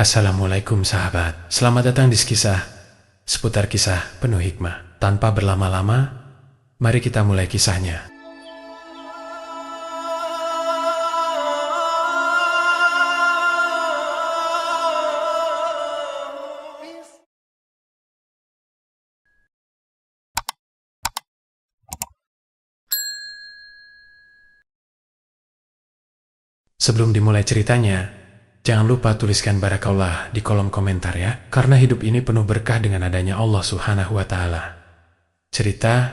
Assalamualaikum sahabat, selamat datang di Kisah, seputar kisah penuh hikmah. Tanpa berlama-lama, mari kita mulai kisahnya. Sebelum dimulai ceritanya, jangan lupa tuliskan barakallah di kolom komentar ya, karena hidup ini penuh berkah dengan adanya Allah Subhanahu wa Ta'ala. Cerita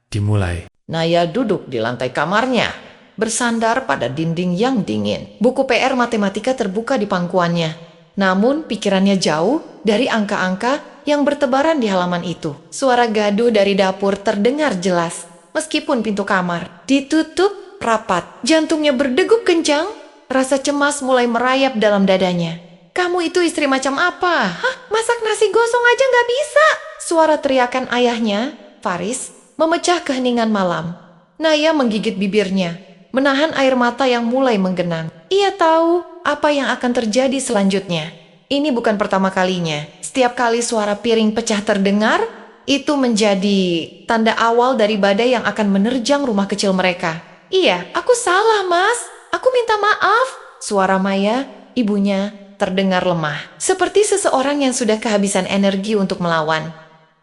dimulai. Naya duduk di lantai kamarnya, bersandar pada dinding yang dingin. Buku PR matematika terbuka di pangkuannya. Namun pikirannya jauh dari angka-angka yang bertebaran di halaman itu. Suara gaduh dari dapur terdengar jelas, meskipun pintu kamar ditutup rapat. Jantungnya berdegup kencang, rasa cemas mulai merayap dalam dadanya. Kamu itu istri macam apa? Hah? Masak nasi gosong aja nggak bisa? Suara teriakan ayahnya, Faris, memecah keheningan malam. Naya menggigit bibirnya, menahan air mata yang mulai menggenang. Ia tahu apa yang akan terjadi selanjutnya. Ini bukan pertama kalinya. Setiap kali suara piring pecah terdengar, itu menjadi tanda awal dari badai yang akan menerjang rumah kecil mereka. Iya, aku salah, Mas. Aku minta maaf. Suara Maya, ibunya, terdengar lemah, seperti seseorang yang sudah kehabisan energi untuk melawan.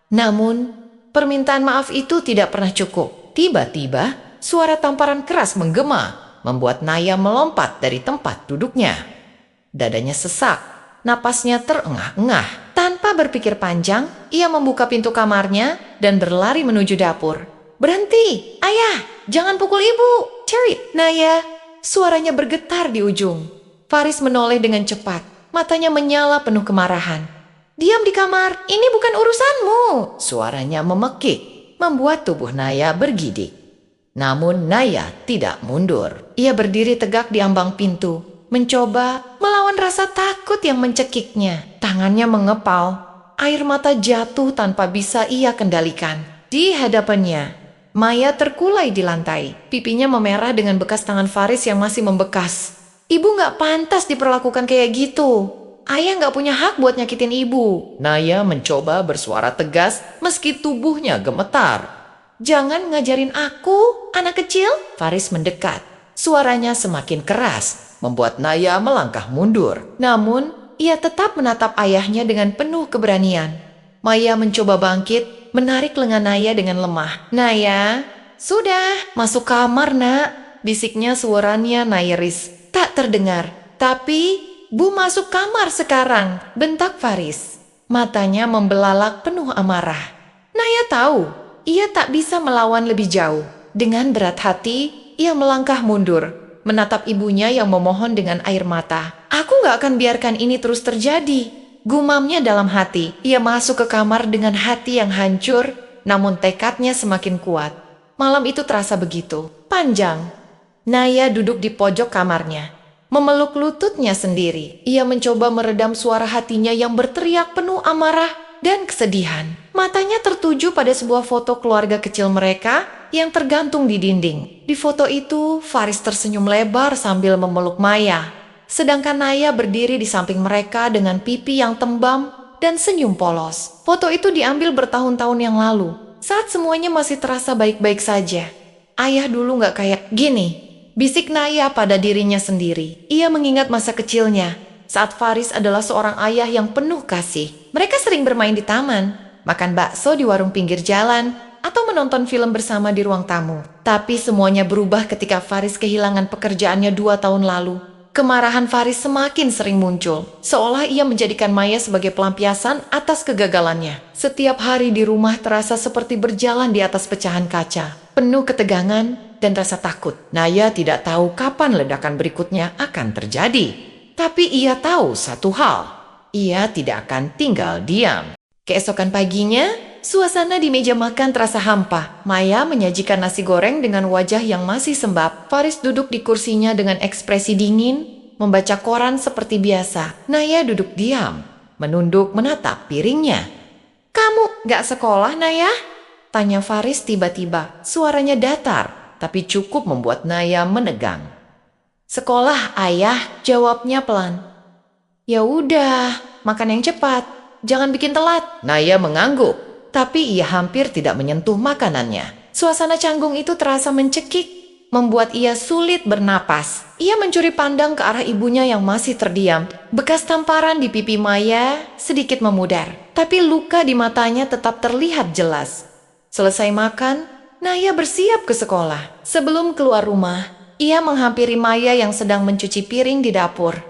Namun, permintaan maaf itu tidak pernah cukup. Tiba-tiba, suara tamparan keras menggema, membuat Naya melompat dari tempat duduknya. Dadanya sesak, napasnya terengah-engah. Tanpa berpikir panjang, ia membuka pintu kamarnya dan berlari menuju dapur. Berhenti, ayah, jangan pukul ibu. Cherry, Naya. Suaranya bergetar di ujung. Faris menoleh dengan cepat, matanya menyala penuh kemarahan. Diam di kamar, ini bukan urusanmu. Suaranya memekik, membuat tubuh Naya bergidik. Namun Naya tidak mundur. Ia berdiri tegak di ambang pintu, mencoba melawan rasa takut yang mencekiknya. Tangannya mengepal, air mata jatuh tanpa bisa ia kendalikan. Di hadapannya, Maya terkulai di lantai. Pipinya memerah dengan bekas tangan Faris yang masih membekas. Ibu gak pantas diperlakukan kayak gitu. Ayah gak punya hak buat nyakitin ibu. Naya mencoba bersuara tegas meski tubuhnya gemetar. Jangan ngajarin aku, anak kecil. Faris mendekat. Suaranya semakin keras, membuat Naya melangkah mundur. Namun, ia tetap menatap ayahnya dengan penuh keberanian. Maya mencoba bangkit, menarik lengan Naya dengan lemah. Naya, sudah, masuk kamar nak, bisiknya suaranya nyaris tak terdengar. Tapi, Bu masuk kamar sekarang, bentak Faris. Matanya membelalak penuh amarah. Naya tahu, ia tak bisa melawan lebih jauh. Dengan berat hati, ia melangkah mundur, menatap ibunya yang memohon dengan air mata. Aku gak akan biarkan ini terus terjadi. Gumamnya dalam hati. Ia masuk ke kamar dengan hati yang hancur, namun tekadnya semakin kuat. Malam itu terasa begitu panjang. Naya duduk di pojok kamarnya, memeluk lututnya sendiri. Ia mencoba meredam suara hatinya yang berteriak penuh amarah dan kesedihan. Matanya tertuju pada sebuah foto keluarga kecil mereka yang tergantung di dinding. Di foto itu, Faris tersenyum lebar sambil memeluk Maya. Sedangkan Naya berdiri di samping mereka dengan pipi yang tembam dan senyum polos. Foto itu diambil bertahun-tahun yang lalu, saat semuanya masih terasa baik-baik saja. Ayah dulu gak kayak gini, bisik Naya pada dirinya sendiri. Ia mengingat masa kecilnya, saat Faris adalah seorang ayah yang penuh kasih. Mereka sering bermain di taman, makan bakso di warung pinggir jalan, atau menonton film bersama di ruang tamu. Tapi semuanya berubah ketika Faris kehilangan pekerjaannya 2 tahun lalu. Kemarahan Faris semakin sering muncul, seolah ia menjadikan Maya sebagai pelampiasan atas kegagalannya. Setiap hari di rumah terasa seperti berjalan di atas pecahan kaca, penuh ketegangan dan rasa takut. Naya tidak tahu kapan ledakan berikutnya akan terjadi. Tapi ia tahu satu hal, ia tidak akan tinggal diam. Keesokan paginya, suasana di meja makan terasa hampa. Maya menyajikan nasi goreng dengan wajah yang masih sembab. Faris duduk di kursinya dengan ekspresi dingin, membaca koran seperti biasa. Naya duduk diam, menunduk menatap piringnya. Kamu gak sekolah, Naya? Tanya Faris tiba-tiba. Suaranya datar, tapi cukup membuat Naya menegang. Sekolah, ayah, jawabnya pelan. Ya udah, makan yang cepat. Jangan bikin telat. Naya mengangguk, tapi ia hampir tidak menyentuh makanannya. Suasana canggung itu terasa mencekik, membuat ia sulit bernapas. Ia mencuri pandang ke arah ibunya yang masih terdiam. Bekas tamparan di pipi Maya sedikit memudar, tapi luka di matanya tetap terlihat jelas. Selesai makan, Naya bersiap ke sekolah. Sebelum keluar rumah, ia menghampiri Maya yang sedang mencuci piring di dapur.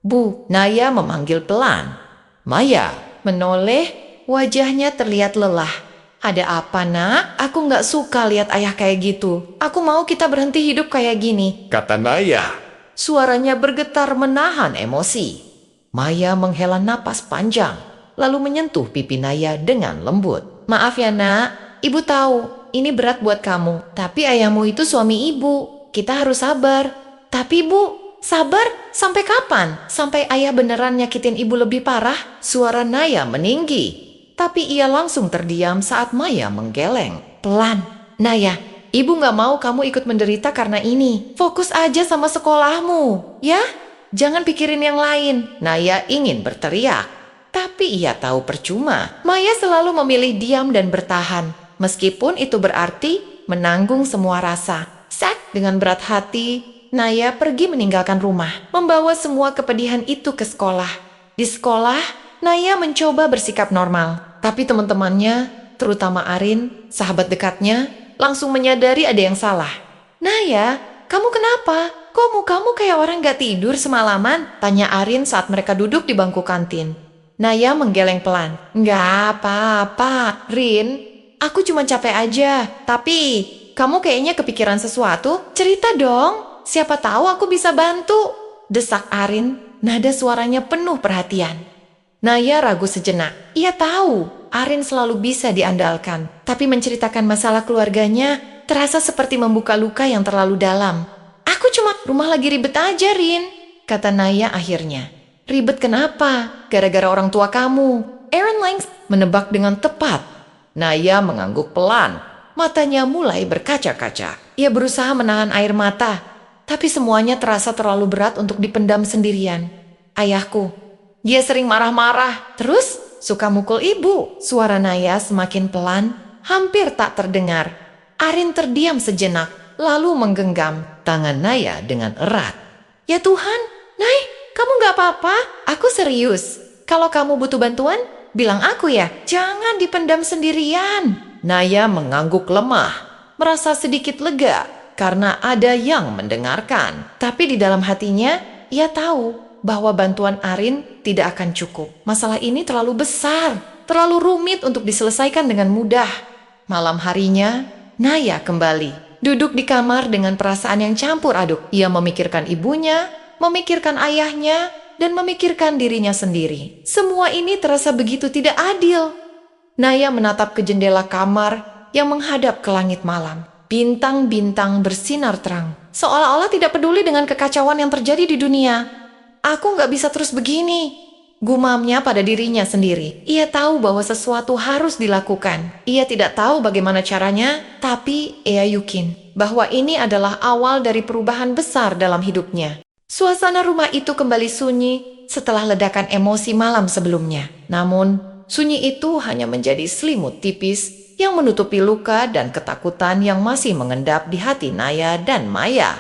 Bu, Naya memanggil pelan. Maya menoleh, wajahnya terlihat lelah. Ada apa, nak? Aku nggak suka lihat ayah kayak gitu. Aku mau kita berhenti hidup kayak gini, kata Naya. Suaranya bergetar menahan emosi. Maya menghela napas panjang, lalu menyentuh pipi Naya dengan lembut. Maaf ya, nak. Ibu tahu, ini berat buat kamu. Tapi ayahmu itu suami ibu. Kita harus sabar. Tapi, Bu, sabar sampai kapan? Sampai ayah beneran nyakitin ibu lebih parah? Suara Naya meninggi, tapi ia langsung terdiam saat Maya menggeleng. Pelan, Naya, ibu gak mau kamu ikut menderita karena ini. Fokus aja sama sekolahmu, ya? Jangan pikirin yang lain. Naya ingin berteriak, tapi ia tahu percuma. Maya selalu memilih diam dan bertahan, meskipun itu berarti menanggung semua rasa. Dengan berat hati, Naya pergi meninggalkan rumah, membawa semua kepedihan itu ke sekolah. Di sekolah, Naya mencoba bersikap normal, tapi teman-temannya, terutama Arin, sahabat dekatnya, langsung menyadari ada yang salah. Naya, kamu kenapa? Kok mukamu kayak orang gak tidur semalaman? Tanya Arin saat mereka duduk di bangku kantin. Naya menggeleng pelan. Nggak apa-apa, Rin. Aku cuma capek aja. Tapi, kamu kayaknya kepikiran sesuatu? Cerita dong. Siapa tahu aku bisa bantu, desak Arin, nada suaranya penuh perhatian. Naya ragu sejenak. Ia tahu Arin selalu bisa diandalkan, tapi menceritakan masalah keluarganya terasa seperti membuka luka yang terlalu dalam. Aku cuma rumah lagi ribet aja, Rin, kata Naya akhirnya. Ribet kenapa? Gara-gara orang tua kamu. Aaron Langs menebak dengan tepat. Naya mengangguk pelan, matanya mulai berkaca-kaca. Ia berusaha menahan air mata, tapi semuanya terasa terlalu berat untuk dipendam sendirian. Ayahku, dia sering marah-marah, terus suka mukul ibu. Suara Naya semakin pelan, hampir tak terdengar. Arin terdiam sejenak, lalu menggenggam tangan Naya dengan erat. Ya Tuhan, Nay, kamu gak apa-apa? Aku serius. Kalau kamu butuh bantuan, bilang aku ya. Jangan dipendam sendirian. Naya mengangguk lemah, merasa sedikit lega karena ada yang mendengarkan. Tapi di dalam hatinya, ia tahu bahwa bantuan Arin tidak akan cukup. Masalah ini terlalu besar, terlalu rumit untuk diselesaikan dengan mudah. Malam harinya, Naya kembali duduk di kamar dengan perasaan yang campur aduk. Ia memikirkan ibunya, memikirkan ayahnya, dan memikirkan dirinya sendiri. Semua ini terasa begitu tidak adil. Naya menatap ke jendela kamar yang menghadap ke langit malam. Bintang-bintang bersinar terang, seolah-olah tidak peduli dengan kekacauan yang terjadi di dunia. Aku gak bisa terus begini, gumamnya pada dirinya sendiri. Ia tahu bahwa sesuatu harus dilakukan. Ia tidak tahu bagaimana caranya, tapi ia yakin bahwa ini adalah awal dari perubahan besar dalam hidupnya. Suasana rumah itu kembali sunyi setelah ledakan emosi malam sebelumnya. Namun, sunyi itu hanya menjadi selimut tipis yang menutupi luka dan ketakutan yang masih mengendap di hati Naya dan Maya.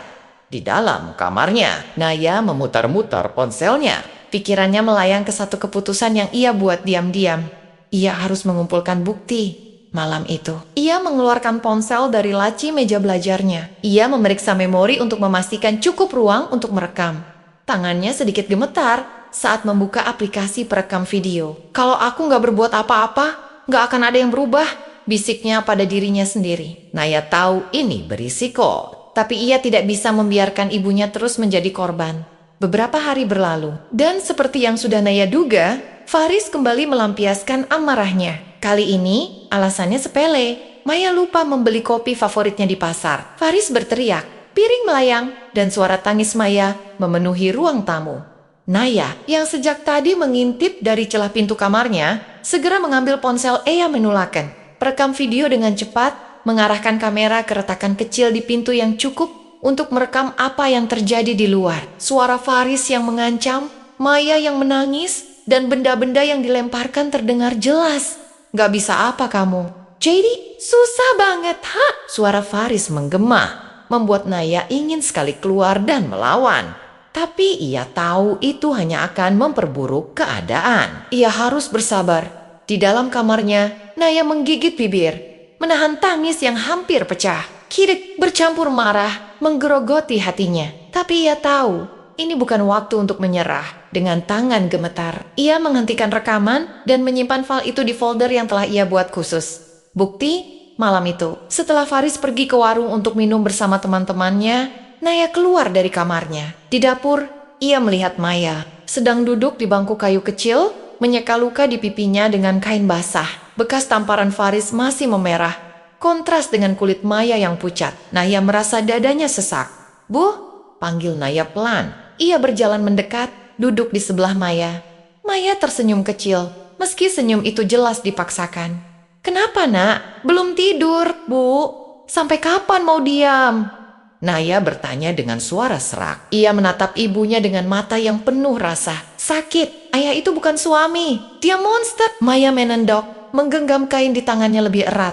Di dalam kamarnya, Naya memutar-mutar ponselnya. Pikirannya melayang ke satu keputusan yang ia buat diam-diam. Ia harus mengumpulkan bukti. Malam itu, ia mengeluarkan ponsel dari laci meja belajarnya. Ia memeriksa memori untuk memastikan cukup ruang untuk merekam. Tangannya sedikit gemetar saat membuka aplikasi perekam video. Kalau aku nggak berbuat apa-apa, nggak akan ada yang berubah, bisiknya pada dirinya sendiri. Naya tahu ini berisiko, tapi ia tidak bisa membiarkan ibunya terus menjadi korban. Beberapa hari berlalu, dan seperti yang sudah Naya duga, Faris kembali melampiaskan amarahnya. Kali ini, alasannya sepele. Maya lupa membeli kopi favoritnya di pasar. Faris berteriak, piring melayang, dan suara tangis Maya memenuhi ruang tamu. Naya, yang sejak tadi mengintip dari celah pintu kamarnya, segera mengambil ponsel Eya menulakan. Perekam video dengan cepat, mengarahkan kamera ke retakan kecil di pintu yang cukup untuk merekam apa yang terjadi di luar. Suara Faris yang mengancam Maya yang menangis, dan benda-benda yang dilemparkan terdengar jelas. Gak bisa apa kamu? Jadi, susah banget, ha? Suara Faris menggema, membuat Naya ingin sekali keluar dan melawan. Tapi ia tahu itu hanya akan memperburuk keadaan. Ia harus bersabar. Di dalam kamarnya, Naya menggigit bibir, menahan tangis yang hampir pecah. Kirik bercampur marah, menggerogoti hatinya. Tapi ia tahu, ini bukan waktu untuk menyerah. Dengan tangan gemetar, ia menghentikan rekaman dan menyimpan file itu di folder yang telah ia buat khusus. Bukti, malam itu, setelah Faris pergi ke warung untuk minum bersama teman-temannya, Naya keluar dari kamarnya. Di dapur, ia melihat Maya sedang duduk di bangku kayu kecil, menyeka luka di pipinya dengan kain basah. Bekas tamparan Faris masih memerah, kontras dengan kulit Maya yang pucat. Naya merasa dadanya sesak. "Bu," panggil Naya pelan. Ia berjalan mendekat, duduk di sebelah Maya. Maya tersenyum kecil, meski senyum itu jelas dipaksakan. "Kenapa, Nak? Belum tidur, Bu? Sampai kapan mau diam?" Naya bertanya dengan suara serak. Ia menatap ibunya dengan mata yang penuh rasa. "Sakit, ayah itu bukan suami. Dia monster." Maya menendok, menggenggam kain di tangannya lebih erat.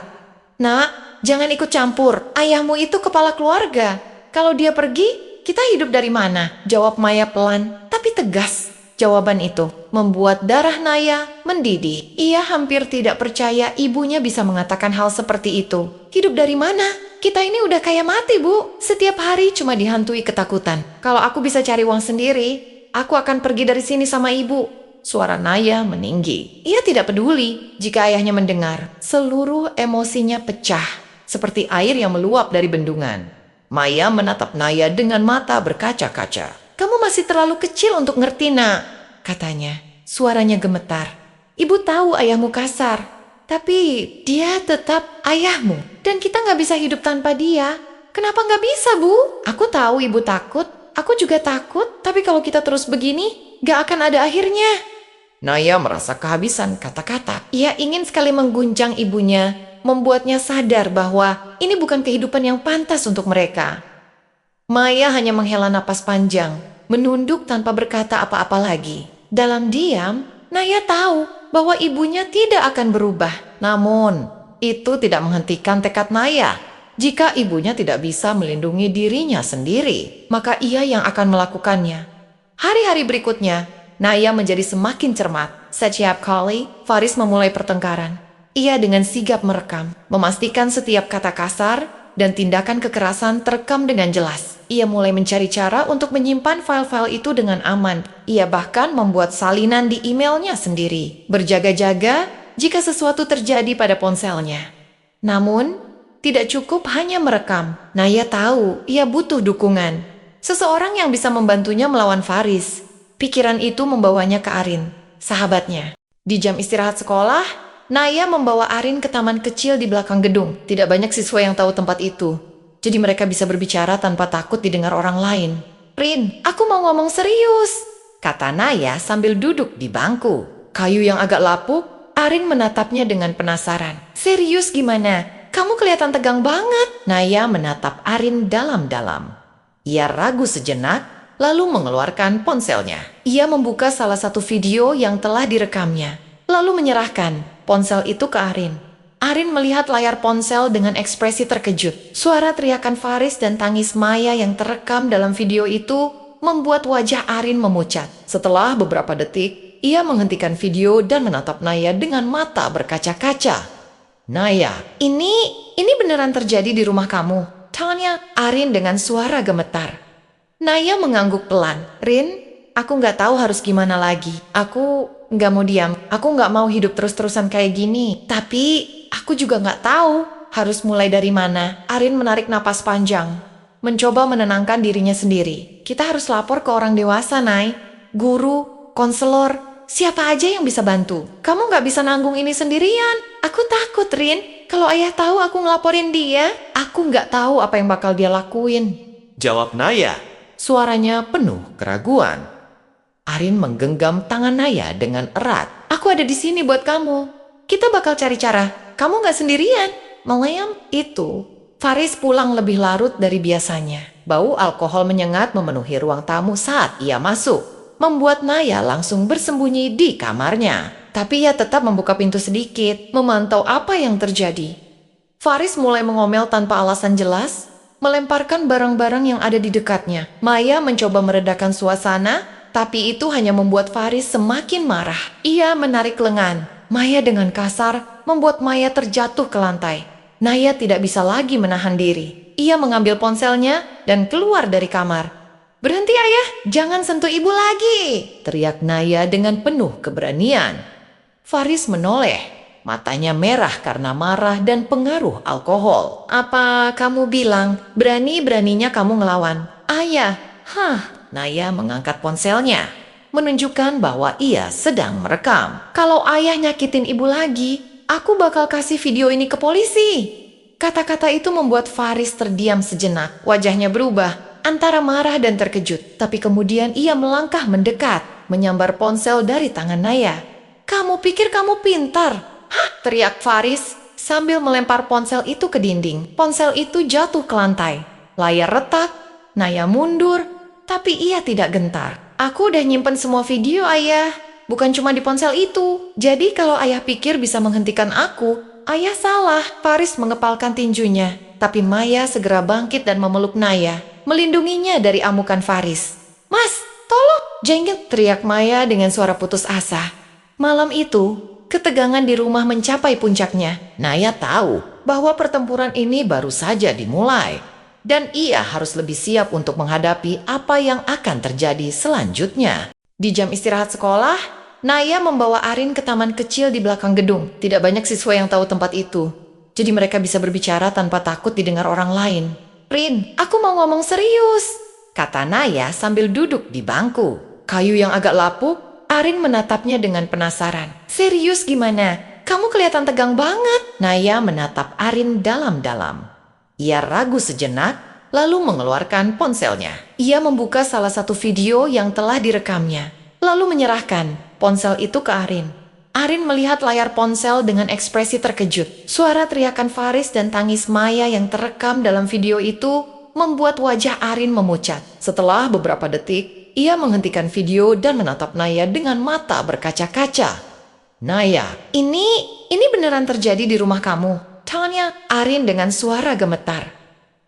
"Nak, jangan ikut campur. Ayahmu itu kepala keluarga. Kalau dia pergi, kita hidup dari mana?" Jawab Maya pelan, tapi tegas. Jawaban itu membuat darah Naya mendidih. Ia hampir tidak percaya ibunya bisa mengatakan hal seperti itu. "Hidup dari mana? Kita ini udah kayak mati, Bu. Setiap hari cuma dihantui ketakutan. Kalau aku bisa cari uang sendiri, aku akan pergi dari sini sama ibu." Suara Naya meninggi. Ia tidak peduli jika ayahnya mendengar. Seluruh emosinya pecah, seperti air yang meluap dari bendungan. Maya menatap Naya dengan mata berkaca-kaca. "Kamu masih terlalu kecil untuk ngerti, Nak," katanya. Suaranya gemetar. "Ibu tahu ayahmu kasar, tapi dia tetap ayahmu. Dan kita nggak bisa hidup tanpa dia. Kenapa nggak bisa, Bu? Aku tahu ibu takut, aku juga takut. Tapi kalau kita terus begini, nggak akan ada akhirnya." Naya merasa kehabisan kata-kata. Ia ingin sekali mengguncang ibunya, membuatnya sadar bahwa ini bukan kehidupan yang pantas untuk mereka. Maya hanya menghela napas panjang, menunduk tanpa berkata apa-apa lagi. Dalam diam, Naya tahu bahwa ibunya tidak akan berubah. Namun, itu tidak menghentikan tekad Naya. Jika ibunya tidak bisa melindungi dirinya sendiri, maka ia yang akan melakukannya. Hari-hari berikutnya, Naya menjadi semakin cermat. Setiap kali Faris memulai pertengkaran, ia dengan sigap merekam, memastikan setiap kata kasar dan tindakan kekerasan terekam dengan jelas. Ia mulai mencari cara untuk menyimpan file-file itu dengan aman. Ia bahkan membuat salinan di emailnya sendiri, berjaga-jaga jika sesuatu terjadi pada ponselnya. Namun, tidak cukup hanya merekam. Naya tahu ia butuh dukungan. Seseorang yang bisa membantunya melawan Faris. Pikiran itu membawanya ke Arin, sahabatnya. Di jam istirahat sekolah, Naya membawa Arin ke taman kecil di belakang gedung. Tidak banyak siswa yang tahu tempat itu, jadi mereka bisa berbicara tanpa takut didengar orang lain. "Rin, aku mau ngomong serius," kata Naya sambil duduk di bangku kayu yang agak lapuk. Arin menatapnya dengan penasaran. "Serius gimana? Kamu kelihatan tegang banget." Naya menatap Arin dalam-dalam. Ia ragu sejenak, lalu mengeluarkan ponselnya. Ia membuka salah satu video yang telah direkamnya, lalu menyerahkan ponsel itu ke Arin. Arin melihat layar ponsel dengan ekspresi terkejut. Suara teriakan Faris dan tangis Maya yang terekam dalam video itu membuat wajah Arin memucat. Setelah beberapa detik, ia menghentikan video dan menatap Naya dengan mata berkaca-kaca. "Naya, ini beneran terjadi di rumah kamu?" tanya Arin dengan suara gemetar. Naya mengangguk pelan. "Rin, aku nggak tahu harus gimana lagi. Aku nggak mau diam. Aku nggak mau hidup terus-terusan kayak gini. Tapi aku juga nggak tahu harus mulai dari mana." Arin menarik napas panjang, mencoba menenangkan dirinya sendiri. "Kita harus lapor ke orang dewasa, Nay. Guru, konselor, siapa aja yang bisa bantu. Kamu nggak bisa nanggung ini sendirian." "Aku takut, Rin. Kalau ayah tahu aku ngelaporin dia, aku nggak tahu apa yang bakal dia lakuin," jawab Naya. Suaranya penuh keraguan. Arin menggenggam tangan Naya dengan erat. "Aku ada di sini buat kamu. Kita bakal cari cara. Kamu nggak sendirian." Malam itu, Faris pulang lebih larut dari biasanya. Bau alkohol menyengat memenuhi ruang tamu saat ia masuk. membuat Naya langsung bersembunyi di kamarnya. Tapi ia tetap membuka pintu sedikit, memantau apa yang terjadi. Faris mulai mengomel tanpa alasan jelas, melemparkan barang-barang yang ada di dekatnya. Maya mencoba meredakan suasana, tapi itu hanya membuat Faris semakin marah. Ia menarik lengan. Maya dengan kasar membuat Maya terjatuh ke lantai. Naya tidak bisa lagi menahan diri. Ia mengambil ponselnya dan keluar dari kamar. "Berhenti ayah, jangan sentuh ibu lagi!" teriak Naya dengan penuh keberanian. Faris menoleh, matanya merah karena marah dan pengaruh alkohol. "Apa kamu bilang berani-beraninya kamu ngelawan ayah?" Naya mengangkat ponselnya, menunjukkan bahwa ia sedang merekam. "Kalau ayah nyakitin ibu lagi, aku bakal kasih video ini ke polisi." Kata-kata itu membuat Faris terdiam sejenak. Wajahnya berubah antara marah dan terkejut. Tapi kemudian ia melangkah mendekat, menyambar ponsel dari tangan Naya. "Kamu pikir kamu pintar?" teriak Faris sambil melempar ponsel itu ke dinding. Ponsel itu jatuh ke lantai. Layar retak, Naya mundur, tapi ia tidak gentar. "Aku udah nyimpen semua video ayah, bukan cuma di ponsel itu. Jadi kalau ayah pikir bisa menghentikan aku, ayah salah." Faris mengepalkan tinjunya, tapi Maya segera bangkit dan memeluk Naya, melindunginya dari amukan Faris. "Mas, tolong!" jenggot teriak Maya dengan suara putus asa. Malam itu, ketegangan di rumah mencapai puncaknya. Naya tahu bahwa pertempuran ini baru saja dimulai, dan ia harus lebih siap untuk menghadapi apa yang akan terjadi selanjutnya. Di jam istirahat sekolah, Naya membawa Arin ke taman kecil di belakang gedung. Tidak banyak siswa yang tahu tempat itu, jadi mereka bisa berbicara tanpa takut didengar orang lain. "Rin, aku mau ngomong serius," kata Naya sambil duduk di bangku. Kayu yang agak lapuk, Arin menatapnya dengan penasaran. "Serius gimana? Kamu kelihatan tegang banget." Naya menatap Arin dalam-dalam. Ia ragu sejenak, lalu mengeluarkan ponselnya. Ia membuka salah satu video yang telah direkamnya, lalu menyerahkan ponsel itu ke Arin. Arin melihat layar ponsel dengan ekspresi terkejut. Suara teriakan Faris dan tangis Maya yang terekam dalam video itu membuat wajah Arin memucat. Setelah beberapa detik, ia menghentikan video dan menatap Naya dengan mata berkaca-kaca. "Naya, ini beneran terjadi di rumah kamu?" tanya Arin dengan suara gemetar.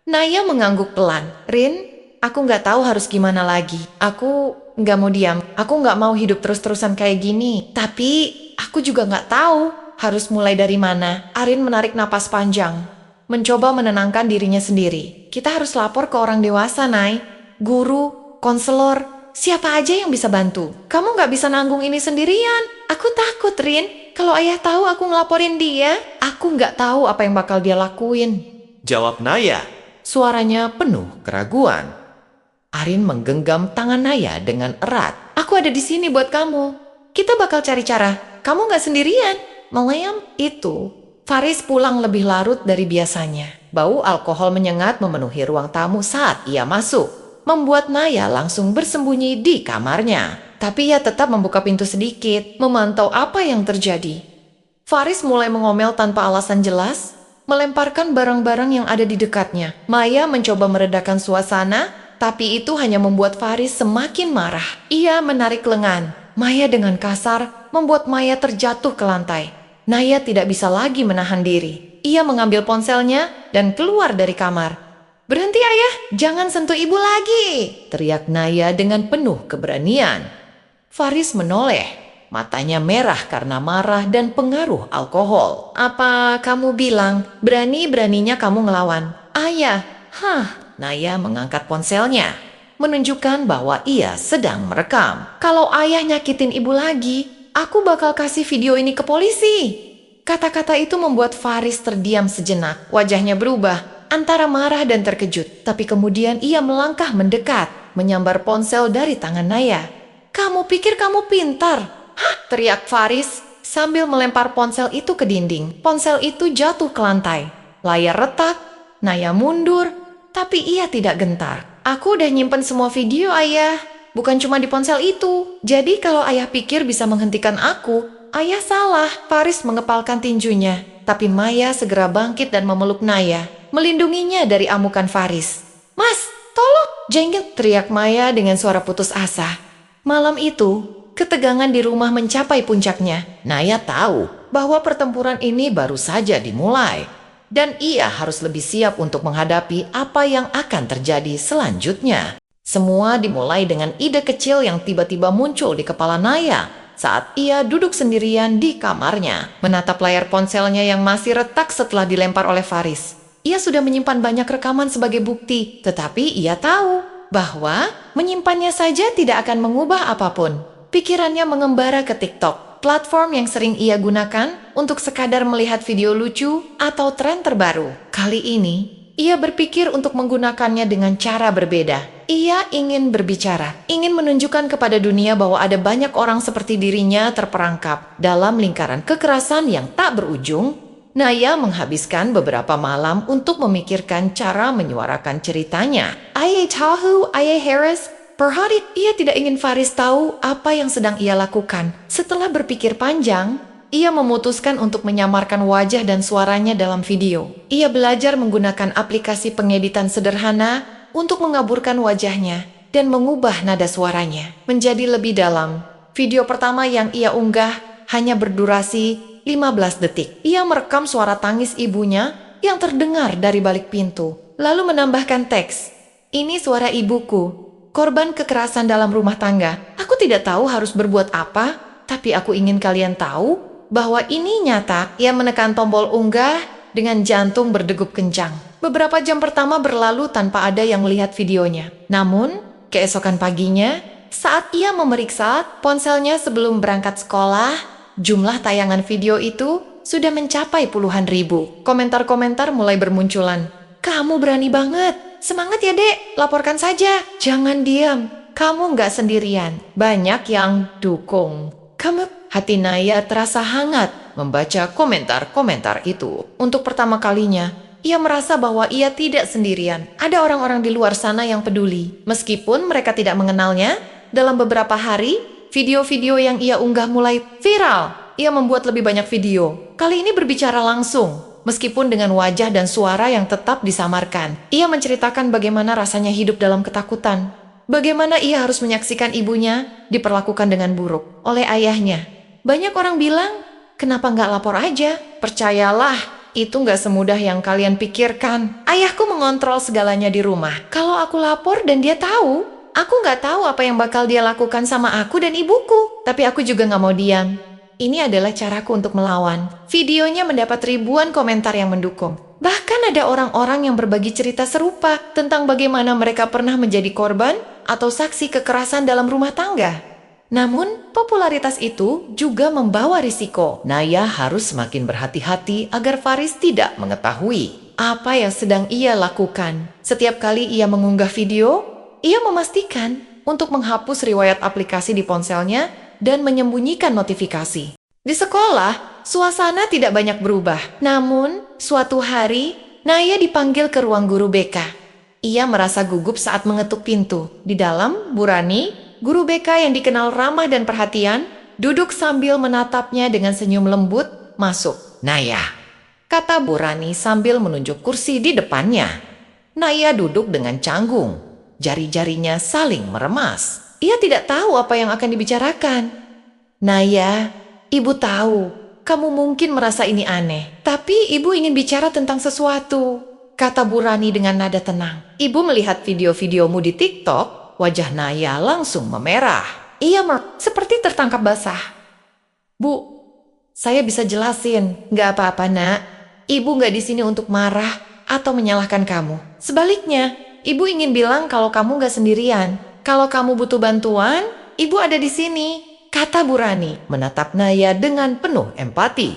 Naya mengangguk pelan. "Rin, aku nggak tahu harus gimana lagi. Aku nggak mau diam. Aku nggak mau hidup terus-terusan kayak gini. Tapi aku juga nggak tahu harus mulai dari mana." Arin menarik napas panjang, mencoba menenangkan dirinya sendiri. "Kita harus lapor ke orang dewasa, Nay. Guru, konselor, siapa aja yang bisa bantu. Kamu nggak bisa nanggung ini sendirian." "Aku takut, Rin. Kalau ayah tahu aku ngelaporin dia, aku nggak tahu apa yang bakal dia lakuin," jawab Naya. Suaranya penuh keraguan. Arin menggenggam tangan Naya dengan erat. "Aku ada di sini buat kamu. Kita bakal cari cara. Kamu nggak sendirian." Malam itu, Faris pulang lebih larut dari biasanya. Bau alkohol menyengat memenuhi ruang tamu saat ia masuk, membuat Naya langsung bersembunyi di kamarnya. Tapi ia tetap membuka pintu sedikit, memantau apa yang terjadi. Faris mulai mengomel tanpa alasan jelas, melemparkan barang-barang yang ada di dekatnya. Maya mencoba meredakan suasana, tapi itu hanya membuat Faris semakin marah. Ia menarik lengan. Maya dengan kasar membuat Maya terjatuh ke lantai. Naya tidak bisa lagi menahan diri. Ia mengambil ponselnya dan keluar dari kamar. "Berhenti ayah, jangan sentuh ibu lagi!" teriak Naya dengan penuh keberanian. Faris menoleh, matanya merah karena marah dan pengaruh alkohol. "Apa kamu bilang berani-beraninya kamu ngelawan ayah?" Naya mengangkat ponselnya, menunjukkan bahwa ia sedang merekam. "Kalau ayah nyakitin ibu lagi, aku bakal kasih video ini ke polisi." Kata-kata itu membuat Faris terdiam sejenak. Wajahnya berubah antara marah dan terkejut. Tapi kemudian ia melangkah mendekat, menyambar ponsel dari tangan Naya. "Kamu pikir kamu pintar?" teriak Faris sambil melempar ponsel itu ke dinding. Ponsel itu jatuh ke lantai. Layar retak, Naya mundur, tapi ia tidak gentar. "Aku udah nyimpen semua video ayah, bukan cuma di ponsel itu. Jadi kalau ayah pikir bisa menghentikan aku, ayah salah." Faris mengepalkan tinjunya, tapi Maya segera bangkit dan memeluk Naya, melindunginya dari amukan Faris. "Mas, tolong!" jenggot teriak Maya dengan suara putus asa. Malam itu, ketegangan di rumah mencapai puncaknya. Naya tahu bahwa pertempuran ini baru saja dimulai, dan ia harus lebih siap untuk menghadapi apa yang akan terjadi selanjutnya. Semua dimulai dengan ide kecil yang tiba-tiba muncul di kepala Naya saat ia duduk sendirian di kamarnya, menatap layar ponselnya yang masih retak setelah dilempar oleh Faris. Ia sudah menyimpan banyak rekaman sebagai bukti, tetapi ia tahu bahwa menyimpannya saja tidak akan mengubah apapun. Pikirannya mengembara ke TikTok, platform yang sering ia gunakan untuk sekadar melihat video lucu atau tren terbaru. Kali ini, ia berpikir untuk menggunakannya dengan cara berbeda. Ia ingin berbicara, ingin menunjukkan kepada dunia bahwa ada banyak orang seperti dirinya terperangkap dalam lingkaran kekerasan yang tak berujung. Naya menghabiskan beberapa malam untuk memikirkan cara menyuarakan ceritanya. Ayah tahu, Ayah Harris, per hari ia tidak ingin Faris tahu apa yang sedang ia lakukan. Setelah berpikir panjang, ia memutuskan untuk menyamarkan wajah dan suaranya dalam video. Ia belajar menggunakan aplikasi pengeditan sederhana untuk mengaburkan wajahnya dan mengubah nada suaranya menjadi lebih dalam. Video pertama yang ia unggah hanya berdurasi 15 detik. Ia merekam suara tangis ibunya yang terdengar dari balik pintu, lalu menambahkan teks. Ini suara ibuku, korban kekerasan dalam rumah tangga. Aku tidak tahu harus berbuat apa, tapi aku ingin kalian tahu bahwa ini nyata. Ia menekan tombol unggah dengan jantung berdegup kencang. Beberapa jam pertama berlalu tanpa ada yang melihat videonya. Namun, keesokan paginya, saat ia memeriksa ponselnya sebelum berangkat sekolah, jumlah tayangan video itu sudah mencapai puluhan ribu. Komentar-komentar mulai bermunculan. Kamu berani banget. Semangat ya dek, laporkan saja. Jangan diam, kamu nggak sendirian. Banyak yang dukung. Hati Naya terasa hangat membaca komentar-komentar itu. Untuk pertama kalinya, ia merasa bahwa ia tidak sendirian. Ada orang-orang di luar sana yang peduli. Meskipun mereka tidak mengenalnya, dalam beberapa hari, video-video yang ia unggah mulai viral. Ia membuat lebih banyak video. Kali ini berbicara langsung, meskipun dengan wajah dan suara yang tetap disamarkan. Ia menceritakan bagaimana rasanya hidup dalam ketakutan. Bagaimana ia harus menyaksikan ibunya diperlakukan dengan buruk oleh ayahnya. Banyak orang bilang, kenapa nggak lapor aja? Percayalah, itu nggak semudah yang kalian pikirkan. Ayahku mengontrol segalanya di rumah. Kalau aku lapor dan dia tahu, aku nggak tahu apa yang bakal dia lakukan sama aku dan ibuku. Tapi aku juga nggak mau diam. Ini adalah caraku untuk melawan. Videonya mendapat ribuan komentar yang mendukung. Bahkan ada orang-orang yang berbagi cerita serupa tentang bagaimana mereka pernah menjadi korban atau saksi kekerasan dalam rumah tangga. Namun, popularitas itu juga membawa risiko. Naya harus semakin berhati-hati agar Faris tidak mengetahui apa yang sedang ia lakukan. Setiap kali ia mengunggah video, ia memastikan untuk menghapus riwayat aplikasi di ponselnya dan menyembunyikan notifikasi. Di sekolah, suasana tidak banyak berubah. Namun, suatu hari, Naya dipanggil ke ruang guru BK. Ia merasa gugup saat mengetuk pintu. Di dalam, Burani, guru BK yang dikenal ramah dan perhatian, duduk sambil menatapnya dengan senyum lembut. Masuk, Naya, kata Burani sambil menunjuk kursi di depannya. Naya duduk dengan canggung. Jari-jarinya saling meremas. Ia tidak tahu apa yang akan dibicarakan. Naya, ibu tahu, kamu mungkin merasa ini aneh. Tapi ibu ingin bicara tentang sesuatu, kata Burani dengan nada tenang. Ibu melihat video-videomu di TikTok, wajah Naya langsung memerah. Ia seperti tertangkap basah. Bu, saya bisa jelasin. Nggak apa-apa nak. Ibu nggak di sini untuk marah atau menyalahkan kamu. Sebaliknya, ibu ingin bilang kalau kamu nggak sendirian. Kalau kamu butuh bantuan, ibu ada di sini, kata Burani, menatap Naya dengan penuh empati.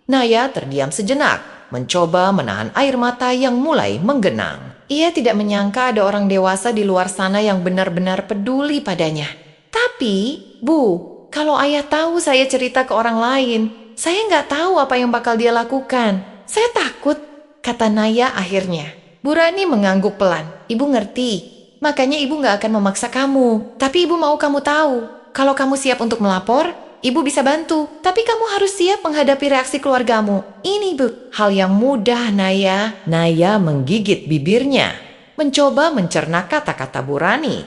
Naya terdiam sejenak, mencoba menahan air mata yang mulai menggenang. Ia tidak menyangka ada orang dewasa di luar sana yang benar-benar peduli padanya. Tapi, Bu, kalau ayah tahu saya cerita ke orang lain, saya nggak tahu apa yang bakal dia lakukan. Saya takut, kata Naya akhirnya. Burani mengangguk pelan. Ibu ngerti. Makanya ibu gak akan memaksa kamu. Tapi ibu mau kamu tahu. Kalau kamu siap untuk melapor, ibu bisa bantu. Tapi kamu harus siap menghadapi reaksi keluargamu. Ini bu, hal yang mudah Naya. Naya menggigit bibirnya, mencoba mencerna kata-kata Burani.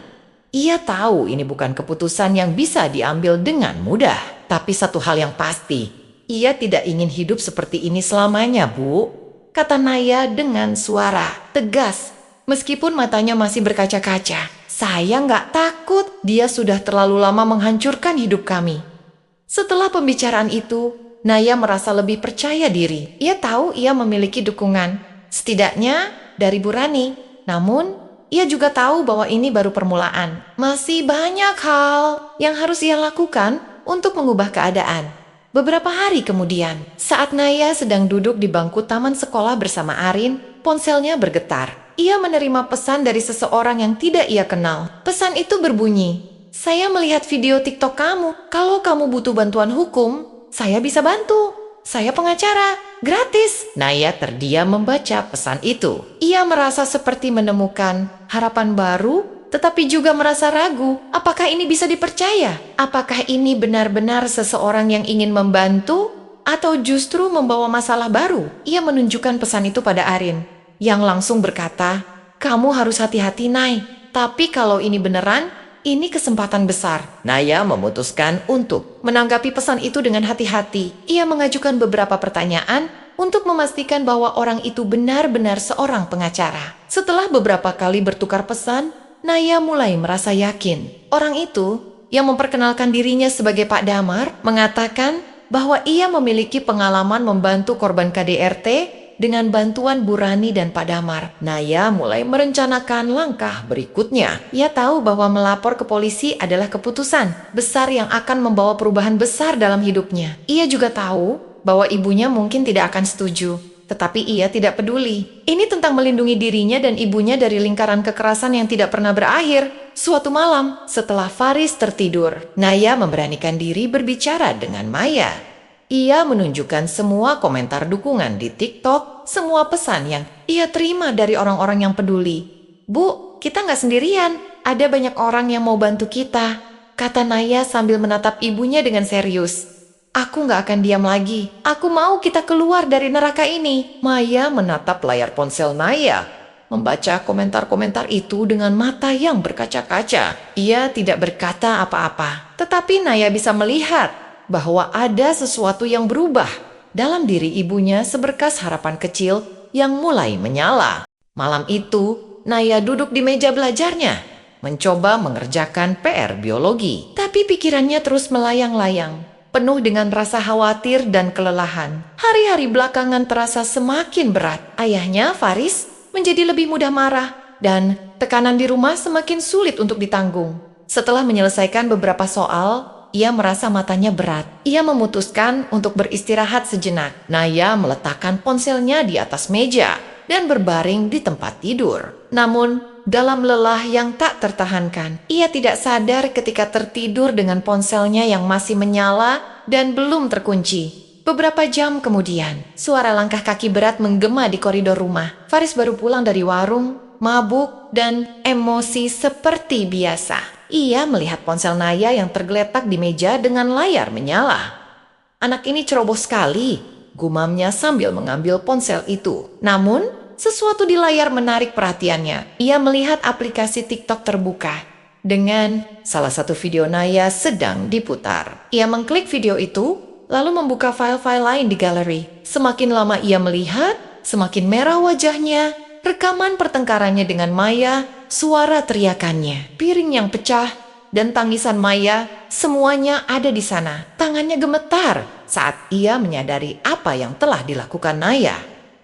Ia tahu ini bukan keputusan yang bisa diambil dengan mudah. Tapi satu hal yang pasti, ia tidak ingin hidup seperti ini selamanya, Bu, kata Naya dengan suara tegas. Meskipun matanya masih berkaca-kaca. Saya nggak takut, dia sudah terlalu lama menghancurkan hidup kami. Setelah pembicaraan itu, Naya merasa lebih percaya diri. Ia tahu ia memiliki dukungan, setidaknya dari Bu Rani. Namun, ia juga tahu bahwa ini baru permulaan. Masih banyak hal yang harus ia lakukan untuk mengubah keadaan. Beberapa hari kemudian, saat Naya sedang duduk di bangku taman sekolah bersama Arin, ponselnya bergetar. Ia menerima pesan dari seseorang yang tidak ia kenal. Pesan itu berbunyi, "Saya melihat video TikTok kamu. Kalau kamu butuh bantuan hukum, saya bisa bantu. Saya pengacara, gratis." Naya terdiam membaca pesan itu. Ia merasa seperti menemukan harapan baru, tetapi juga merasa ragu. Apakah ini bisa dipercaya? Apakah ini benar-benar seseorang yang ingin membantu? Atau justru membawa masalah baru? Ia menunjukkan pesan itu pada Arin, yang langsung berkata, "Kamu harus hati-hati, Nay. Tapi kalau ini beneran, ini kesempatan besar." Naya memutuskan untuk menanggapi pesan itu dengan hati-hati. Ia mengajukan beberapa pertanyaan untuk memastikan bahwa orang itu benar-benar seorang pengacara. Setelah beberapa kali bertukar pesan, Naya mulai merasa yakin. Orang itu yang memperkenalkan dirinya sebagai Pak Damar mengatakan bahwa ia memiliki pengalaman membantu korban KDRT dengan bantuan Bu Rani dan Pak Damar. Naya mulai merencanakan langkah berikutnya. Ia tahu bahwa melapor ke polisi adalah keputusan besar yang akan membawa perubahan besar dalam hidupnya. Ia juga tahu bahwa ibunya mungkin tidak akan setuju, tetapi ia tidak peduli. Ini tentang melindungi dirinya dan ibunya dari lingkaran kekerasan yang tidak pernah berakhir. Suatu malam, setelah Faris tertidur, Naya memberanikan diri berbicara dengan Maya. Ia menunjukkan semua komentar dukungan di TikTok, semua pesan yang ia terima dari orang-orang yang peduli. "Bu, kita nggak sendirian. Ada banyak orang yang mau bantu kita," kata Naya sambil menatap ibunya dengan serius. "Aku nggak akan diam lagi. Aku mau kita keluar dari neraka ini." Maya menatap layar ponsel Naya, membaca komentar-komentar itu dengan mata yang berkaca-kaca. Ia tidak berkata apa-apa, tetapi Naya bisa melihat bahwa ada sesuatu yang berubah dalam diri ibunya seberkas harapan kecil yang mulai menyala. Malam itu, Naya duduk di meja belajarnya, mencoba mengerjakan PR biologi. Tapi pikirannya terus melayang-layang, penuh dengan rasa khawatir dan kelelahan. Hari-hari belakangan terasa semakin berat. Ayahnya, Faris, menjadi lebih mudah marah, dan tekanan di rumah semakin sulit untuk ditanggung. Setelah menyelesaikan beberapa soal, ia merasa matanya berat. Ia memutuskan untuk beristirahat sejenak. Naya meletakkan ponselnya di atas meja dan berbaring di tempat tidur. Namun, dalam lelah yang tak tertahankan, ia tidak sadar ketika tertidur dengan ponselnya yang masih menyala dan belum terkunci. Beberapa jam kemudian, suara langkah kaki berat menggema di koridor rumah. Faris baru pulang dari warung, mabuk dan emosi seperti biasa. Ia melihat ponsel Naya yang tergeletak di meja dengan layar menyala. "Anak ini ceroboh sekali," gumamnya sambil mengambil ponsel itu. Namun, sesuatu di layar menarik perhatiannya. Ia melihat aplikasi TikTok terbuka dengan salah satu video Naya sedang diputar. Ia mengklik video itu, lalu membuka file-file lain di galeri. Semakin lama ia melihat, semakin merah wajahnya. Rekaman pertengkarannya dengan Maya, suara teriakannya, piring yang pecah, dan tangisan Maya, semuanya ada di sana. Tangannya gemetar saat ia menyadari apa yang telah dilakukan Naya.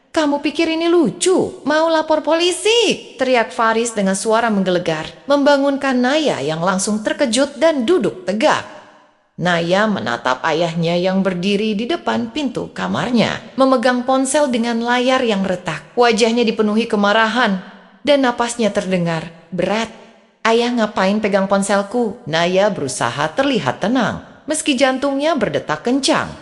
"Kamu pikir ini lucu? Mau lapor polisi?" teriak Faris dengan suara menggelegar, membangunkan Naya yang langsung terkejut dan duduk tegak. Naya menatap ayahnya yang berdiri di depan pintu kamarnya, memegang ponsel dengan layar yang retak. Wajahnya dipenuhi kemarahan dan napasnya terdengar berat. "Ayah, ngapain pegang ponselku?" Naya berusaha terlihat tenang, meski jantungnya berdetak kencang.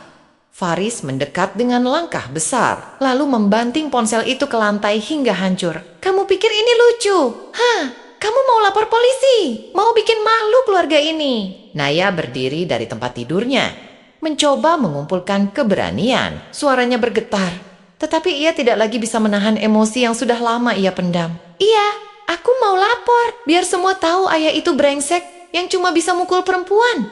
Faris mendekat dengan langkah besar, lalu membanting ponsel itu ke lantai hingga hancur. "Kamu pikir ini lucu? Hah? Kamu mau lapor polisi? Mau bikin malu keluarga ini?" Naya berdiri dari tempat tidurnya, mencoba mengumpulkan keberanian. Suaranya bergetar, tetapi ia tidak lagi bisa menahan emosi yang sudah lama ia pendam. "Iya, aku mau lapor. Biar semua tahu ayah itu brengsek yang cuma bisa mukul perempuan.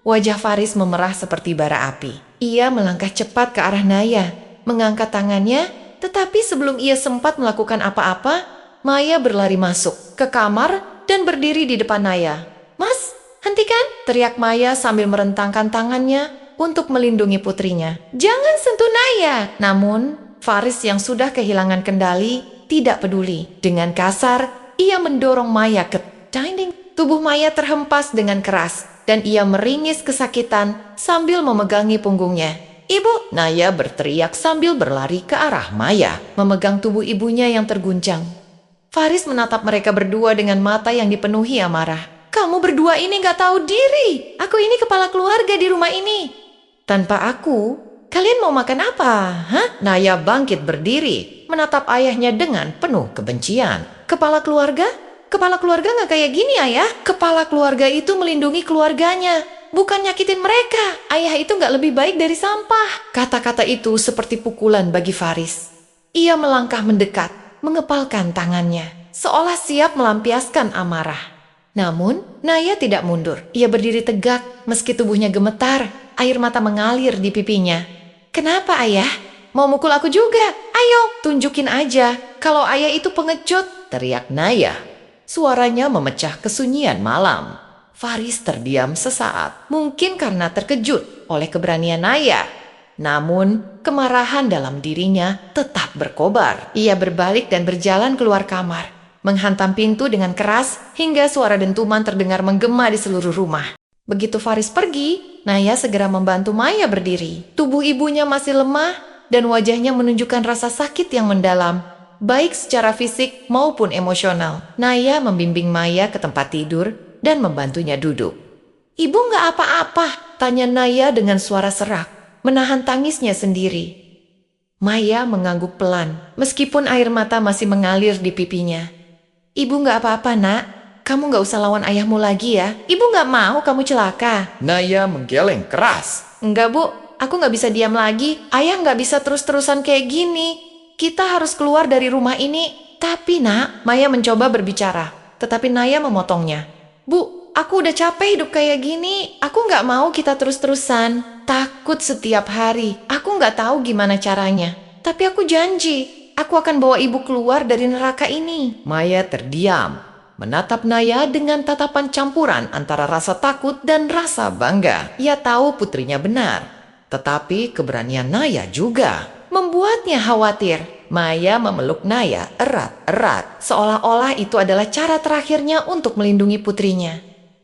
Wajah Faris memerah seperti bara api. Ia melangkah cepat ke arah Naya, mengangkat tangannya, tetapi sebelum ia sempat melakukan apa-apa, Maya berlari masuk ke kamar dan berdiri di depan Naya. "Mas, hentikan!" teriak Maya sambil merentangkan tangannya untuk melindungi putrinya. "Jangan sentuh Naya!" Namun, Faris yang sudah kehilangan kendali tidak peduli. Dengan kasar, ia mendorong Maya ke dinding. Tubuh Maya terhempas dengan keras dan ia meringis kesakitan sambil memegangi punggungnya. "Ibu!" Naya berteriak sambil berlari ke arah Maya, memegang tubuh ibunya yang terguncang. Faris menatap mereka berdua dengan mata yang dipenuhi amarah. "Kamu berdua ini gak tahu diri. Aku ini kepala keluarga di rumah ini. Tanpa aku, kalian mau makan apa? Hah?" Naya bangkit berdiri, menatap ayahnya dengan penuh kebencian. "Kepala keluarga? Kepala keluarga gak kayak gini, ayah. Kepala keluarga itu melindungi keluarganya, bukan nyakitin mereka. Ayah itu gak lebih baik dari sampah." Kata-kata itu seperti pukulan bagi Faris. Ia melangkah mendekat, mengepalkan tangannya, seolah siap melampiaskan amarah. Namun, Naya tidak mundur. Ia berdiri tegak, meski tubuhnya gemetar, air mata mengalir di pipinya. "Kenapa, ayah? Mau mukul aku juga? Ayo, tunjukin aja kalau ayah itu pengecut!" teriak Naya. Suaranya memecah kesunyian malam. Faris terdiam sesaat, mungkin karena terkejut oleh keberanian Naya. Namun, kemarahan dalam dirinya tetap berkobar. Ia berbalik dan berjalan keluar kamar, menghantam pintu dengan keras hingga suara dentuman terdengar menggema di seluruh rumah. Begitu Faris pergi, Naya segera membantu Maya berdiri. Tubuh ibunya masih lemah dan wajahnya menunjukkan rasa sakit yang mendalam, baik secara fisik maupun emosional. Naya membimbing Maya ke tempat tidur dan membantunya duduk. "Ibu nggak apa-apa?" tanya Naya dengan suara serak, menahan tangisnya sendiri. Maya mengangguk pelan, meskipun air mata masih mengalir di pipinya. "Ibu nggak apa-apa, nak. Kamu nggak usah lawan ayahmu lagi ya. Ibu nggak mau kamu celaka." Naya menggeleng keras. "Enggak, Bu. Aku nggak bisa diam lagi. Ayah nggak bisa terus-terusan kayak gini. Kita harus keluar dari rumah ini." "Tapi, nak," Maya mencoba berbicara, tetapi Naya memotongnya. "Bu, aku udah capek hidup kayak gini. Aku nggak mau kita terus-terusan. Takut setiap hari. Aku nggak tahu gimana caranya. Tapi aku janji, aku akan bawa ibu keluar dari neraka ini." Maya terdiam, menatap Naya dengan tatapan campuran antara rasa takut dan rasa bangga. Ia tahu putrinya benar, tetapi keberanian Naya juga membuatnya khawatir. Maya memeluk Naya erat-erat, seolah-olah itu adalah cara terakhirnya untuk melindungi putrinya.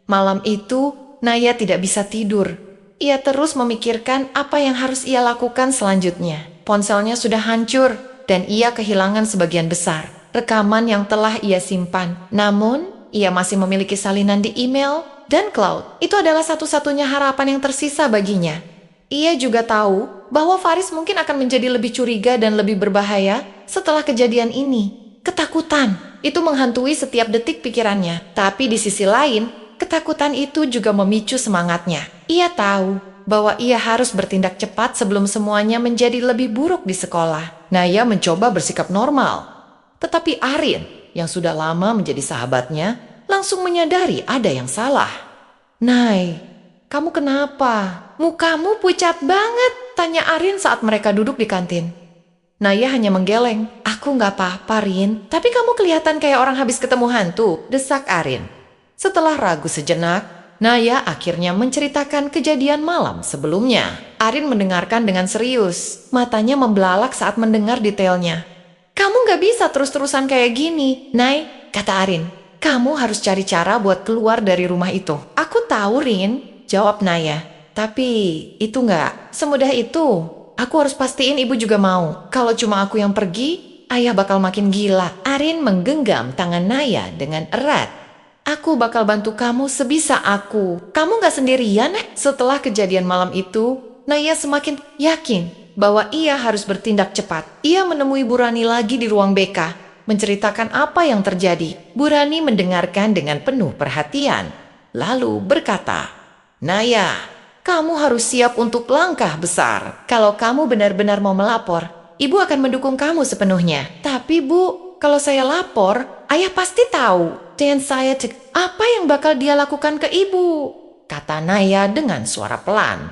Malam itu, Naya tidak bisa tidur. Ia terus memikirkan apa yang harus ia lakukan selanjutnya. Ponselnya sudah hancur dan ia kehilangan sebagian besar rekaman yang telah ia simpan. Namun, ia masih memiliki salinan di email dan cloud. Itu adalah satu-satunya harapan yang tersisa baginya. Ia juga tahu bahwa Faris mungkin akan menjadi lebih curiga dan lebih berbahaya setelah kejadian ini. Ketakutan itu menghantui setiap detik pikirannya. Tapi di sisi lain, ketakutan itu juga memicu semangatnya. Ia tahu bahwa ia harus bertindak cepat sebelum semuanya menjadi lebih buruk di sekolah. Naya mencoba bersikap normal. Tetapi Arin, yang sudah lama menjadi sahabatnya, langsung menyadari ada yang salah. "Nay, kamu kenapa? Mukamu pucat banget," tanya Arin saat mereka duduk di kantin. Naya hanya menggeleng. "Aku nggak apa-apa, Rin. Tapi kamu kelihatan kayak orang habis ketemu hantu," desak Arin. Setelah ragu sejenak, Naya akhirnya menceritakan kejadian malam sebelumnya. Arin mendengarkan dengan serius. Matanya membelalak saat mendengar detailnya. "Kamu nggak bisa terus-terusan kayak gini, Nay," kata Arin. "Kamu harus cari cara buat keluar dari rumah itu." "Aku tahu, Rin," jawab Naya. "Tapi itu nggak semudah itu. Aku harus pastiin ibu juga mau. Kalau cuma aku yang pergi, ayah bakal makin gila." Arin menggenggam tangan Naya dengan erat. "Aku bakal bantu kamu sebisa aku. Kamu nggak sendirian." Setelah kejadian malam itu, Naya semakin yakin bahwa ia harus bertindak cepat. Ia menemui Burani lagi di ruang BK, menceritakan apa yang terjadi. Burani mendengarkan dengan penuh perhatian, lalu berkata, "Naya, kamu harus siap untuk langkah besar. Kalau kamu benar-benar mau melapor, ibu akan mendukung kamu sepenuhnya. Tapi Bu, kalau saya lapor, Ayah pasti tahu. Dan saya apa yang bakal dia lakukan ke ibu? Kata Naya dengan suara pelan.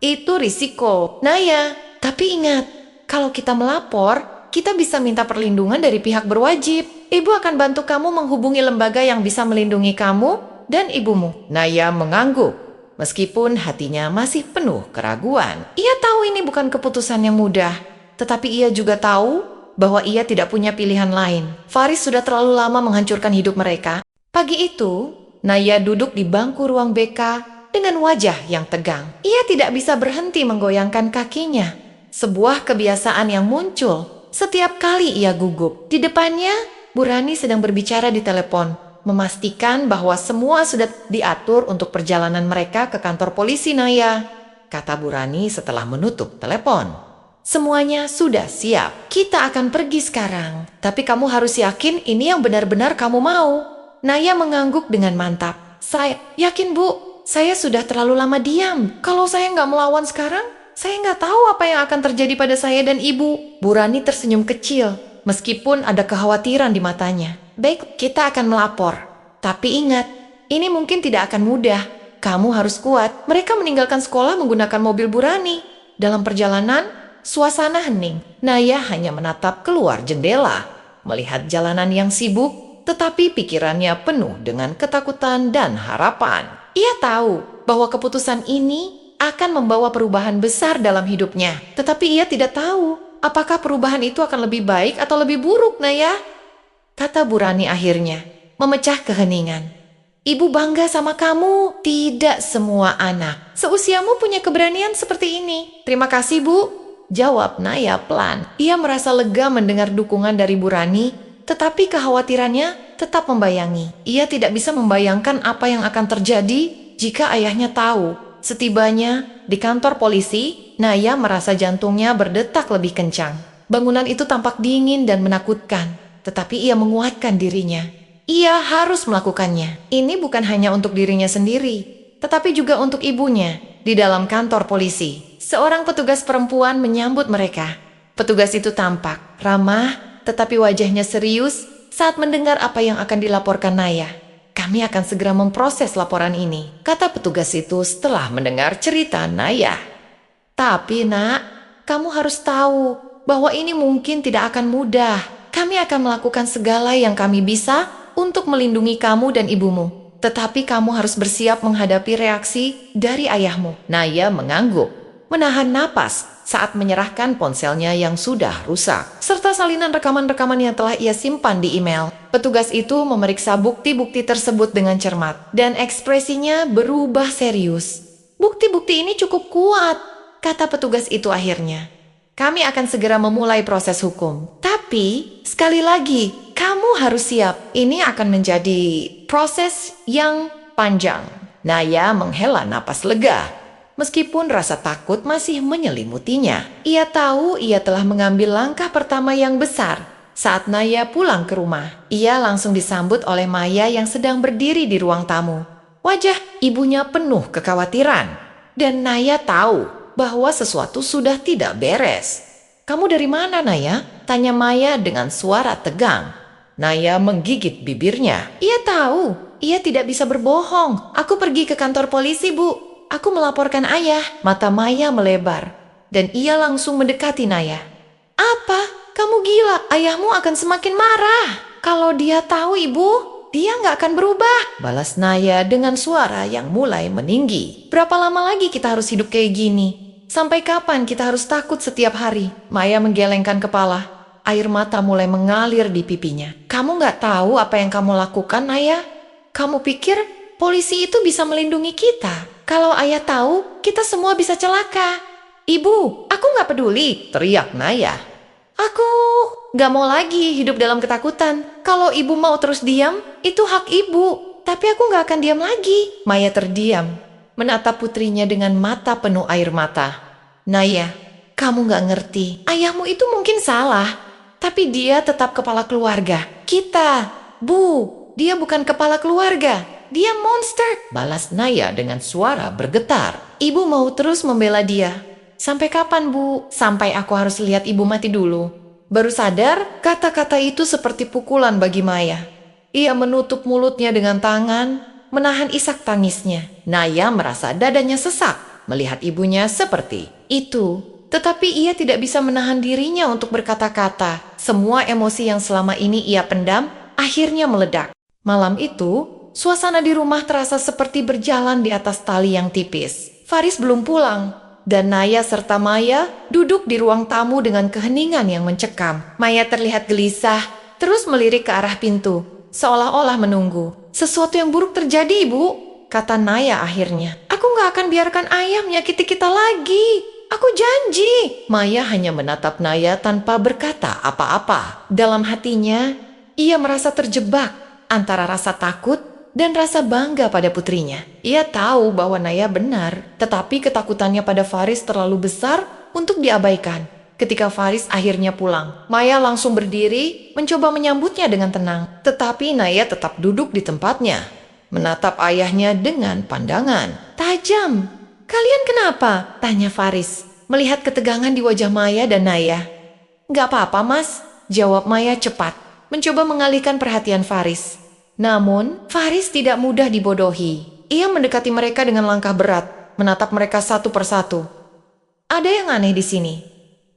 Itu risiko, Naya. Tapi ingat, kalau kita melapor, kita bisa minta perlindungan dari pihak berwajib. Ibu akan bantu kamu menghubungi lembaga yang bisa melindungi kamu dan ibumu. Naya mengangguk, meskipun hatinya masih penuh keraguan. Ia tahu ini bukan keputusan yang mudah, tetapi ia juga tahu bahwa ia tidak punya pilihan lain. Faris sudah terlalu lama menghancurkan hidup mereka. Pagi itu, Naya duduk di bangku ruang BK dengan wajah yang tegang. Ia tidak bisa berhenti menggoyangkan kakinya. Sebuah kebiasaan yang muncul setiap kali ia gugup. Di depannya, Bu Rani sedang berbicara di telepon, memastikan bahwa semua sudah diatur untuk perjalanan mereka ke kantor polisi. Naya, kata Bu Rani setelah menutup telepon. Semuanya sudah siap. Kita akan pergi sekarang. Tapi kamu harus yakin ini yang benar-benar kamu mau. Naya mengangguk dengan mantap. Saya yakin, Bu. Saya sudah terlalu lama diam. Kalau saya nggak melawan sekarang, saya nggak tahu apa yang akan terjadi pada saya dan ibu. Bu Rani tersenyum kecil, meskipun ada kekhawatiran di matanya. Baik, kita akan melapor. Tapi ingat, ini mungkin tidak akan mudah. Kamu harus kuat. Mereka meninggalkan sekolah menggunakan mobil Bu Rani. Dalam perjalanan, suasana hening. Naya hanya menatap keluar jendela, melihat jalanan yang sibuk, tetapi pikirannya penuh dengan ketakutan dan harapan. Ia tahu bahwa keputusan ini akan membawa perubahan besar dalam hidupnya. Tetapi ia tidak tahu apakah perubahan itu akan lebih baik atau lebih buruk, Naya. Kata Bu Rani akhirnya, memecah keheningan. Ibu bangga sama kamu. Tidak semua anak seusiamu punya keberanian seperti ini. Terima kasih, Bu. Jawab Naya pelan. Ia merasa lega mendengar dukungan dari Bu Rani, tetapi kekhawatirannya tetap membayangi. Ia tidak bisa membayangkan apa yang akan terjadi jika ayahnya tahu. Setibanya di kantor polisi, Naya merasa jantungnya berdetak lebih kencang. Bangunan itu tampak dingin dan menakutkan, tetapi ia menguatkan dirinya. Ia harus melakukannya. Ini bukan hanya untuk dirinya sendiri, tetapi juga untuk ibunya. Di dalam kantor polisi, seorang petugas perempuan menyambut mereka. Petugas itu tampak ramah, tetapi wajahnya serius saat mendengar apa yang akan dilaporkan Naya. Kami akan segera memproses laporan ini, kata petugas itu setelah mendengar cerita Naya. Tapi nak, kamu harus tahu bahwa ini mungkin tidak akan mudah. Kami akan melakukan segala yang kami bisa untuk melindungi kamu dan ibumu. Tetapi kamu harus bersiap menghadapi reaksi dari ayahmu. Naya mengangguk, menahan napas saat menyerahkan ponselnya yang sudah rusak, serta salinan rekaman-rekaman yang telah ia simpan di email. Petugas itu memeriksa bukti-bukti tersebut dengan cermat, dan ekspresinya berubah serius. Bukti-bukti ini cukup kuat, kata petugas itu akhirnya. Kami akan segera memulai proses hukum. Tapi, sekali lagi, kamu harus siap. Ini akan menjadi proses yang panjang. Naya menghela napas lega. Meskipun rasa takut masih menyelimutinya, ia tahu ia telah mengambil langkah pertama yang besar. Saat Naya pulang ke rumah, ia langsung disambut oleh Maya yang sedang berdiri di ruang tamu. Wajah ibunya penuh kekhawatiran, dan Naya tahu bahwa sesuatu sudah tidak beres. Kamu dari mana, Naya? Tanya Maya dengan suara tegang. Naya menggigit bibirnya. Ia tahu, ia tidak bisa berbohong. Aku pergi ke kantor polisi, Bu. Aku melaporkan ayah. Mata Maya melebar, dan ia langsung mendekati Naya. Apa? Kamu gila? Ayahmu akan semakin marah. Kalau dia tahu, Ibu, dia nggak akan berubah, balas Naya dengan suara yang mulai meninggi. Berapa lama lagi kita harus hidup kayak gini? Sampai kapan kita harus takut setiap hari? Maya menggelengkan kepala. Air mata mulai mengalir di pipinya. Kamu nggak tahu apa yang kamu lakukan, Naya? Kamu pikir polisi itu bisa melindungi kita? Kalau ayah tahu, kita semua bisa celaka. Ibu, aku nggak peduli, teriak Naya. Aku nggak mau lagi hidup dalam ketakutan. Kalau ibu mau terus diam, itu hak ibu. Tapi aku nggak akan diam lagi. Maya terdiam, menatap putrinya dengan mata penuh air mata. Naya, kamu nggak ngerti. Ayahmu itu mungkin salah, tapi dia tetap kepala keluarga. Kita, Bu, dia bukan kepala keluarga. Dia monster, balas Naya dengan suara bergetar. Ibu mau terus membela dia. Sampai kapan, Bu? Sampai aku harus lihat ibu mati dulu. Baru sadar, kata-kata itu seperti pukulan bagi Maya. Ia menutup mulutnya dengan tangan, menahan isak tangisnya. Naya merasa dadanya sesak melihat ibunya seperti itu. Tetapi ia tidak bisa menahan dirinya untuk berkata-kata. Semua emosi yang selama ini ia pendam akhirnya meledak. Malam itu, suasana di rumah terasa seperti berjalan di atas tali yang tipis. Faris belum pulang, dan Naya serta Maya duduk di ruang tamu dengan keheningan yang mencekam. Maya terlihat gelisah, terus melirik ke arah pintu, seolah-olah menunggu. Sesuatu yang buruk terjadi, Ibu, kata Naya akhirnya. Aku gak akan biarkan ayah menyakiti kita lagi. Aku janji. Maya hanya menatap Naya tanpa berkata apa-apa. Dalam hatinya, ia merasa terjebak antara rasa takut dan rasa bangga pada putrinya. Ia tahu bahwa Naya benar, tetapi ketakutannya pada Faris terlalu besar untuk diabaikan. Ketika Faris akhirnya pulang, Maya langsung berdiri mencoba menyambutnya dengan tenang. Tetapi Naya tetap duduk di tempatnya, menatap ayahnya dengan pandangan tajam. Kalian kenapa? Tanya Faris, melihat ketegangan di wajah Maya dan Naya. Gak apa-apa, Mas, jawab Maya cepat, mencoba mengalihkan perhatian Faris. Namun, Faris tidak mudah dibodohi. Ia mendekati mereka dengan langkah berat, menatap mereka satu persatu. Ada yang aneh di sini.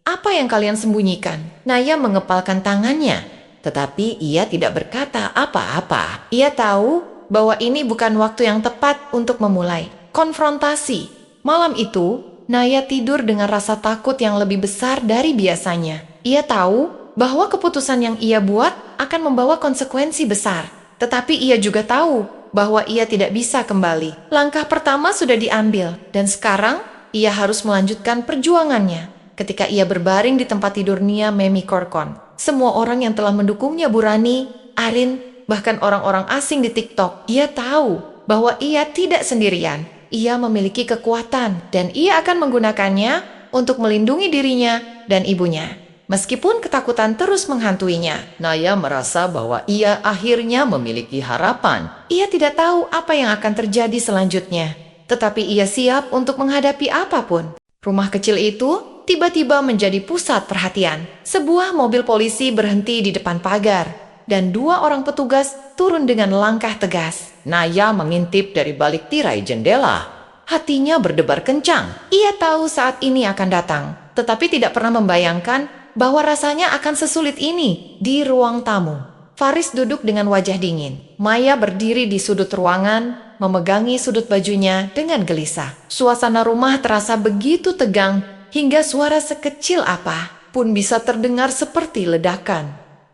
Apa yang kalian sembunyikan? Naya mengepalkan tangannya, tetapi ia tidak berkata apa-apa. Ia tahu bahwa ini bukan waktu yang tepat untuk memulai konfrontasi. Malam itu, Naya tidur dengan rasa takut yang lebih besar dari biasanya. Ia tahu bahwa keputusan yang ia buat akan membawa konsekuensi besar. Tetapi ia juga tahu bahwa ia tidak bisa kembali. Langkah pertama sudah diambil, dan sekarang ia harus melanjutkan perjuangannya. Ketika ia berbaring di tempat tidur Nia Memi Korkon, semua orang yang telah mendukungnya, Burani, Arin, bahkan orang-orang asing di TikTok, ia tahu bahwa ia tidak sendirian. Ia memiliki kekuatan dan ia akan menggunakannya untuk melindungi dirinya dan ibunya. Meskipun ketakutan terus menghantuinya, Naya merasa bahwa ia akhirnya memiliki harapan. Ia tidak tahu apa yang akan terjadi selanjutnya, tetapi ia siap untuk menghadapi apapun. Rumah kecil itu tiba-tiba menjadi pusat perhatian. Sebuah mobil polisi berhenti di depan pagar, dan 2 orang petugas turun dengan langkah tegas. Naya mengintip dari balik tirai jendela. Hatinya berdebar kencang. Ia tahu saat ini akan datang, tetapi tidak pernah membayangkan bahwa rasanya akan sesulit ini di ruang tamu. Faris duduk dengan wajah dingin. Maya berdiri di sudut ruangan, memegangi sudut bajunya dengan gelisah. Suasana rumah terasa begitu tegang, hingga suara sekecil apa pun bisa terdengar seperti ledakan.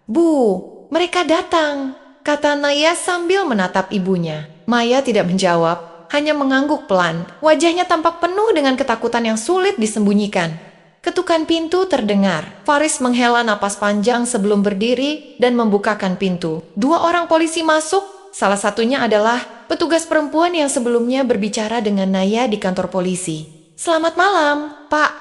Bu, mereka datang, kata Naya sambil menatap ibunya. Maya tidak menjawab, hanya mengangguk pelan. Wajahnya tampak penuh dengan ketakutan yang sulit disembunyikan. Ketukan pintu terdengar. Faris menghela napas panjang sebelum berdiri dan membukakan pintu. 2 orang polisi masuk, salah satunya adalah petugas perempuan yang sebelumnya berbicara dengan Naya di kantor polisi. Selamat malam, Pak,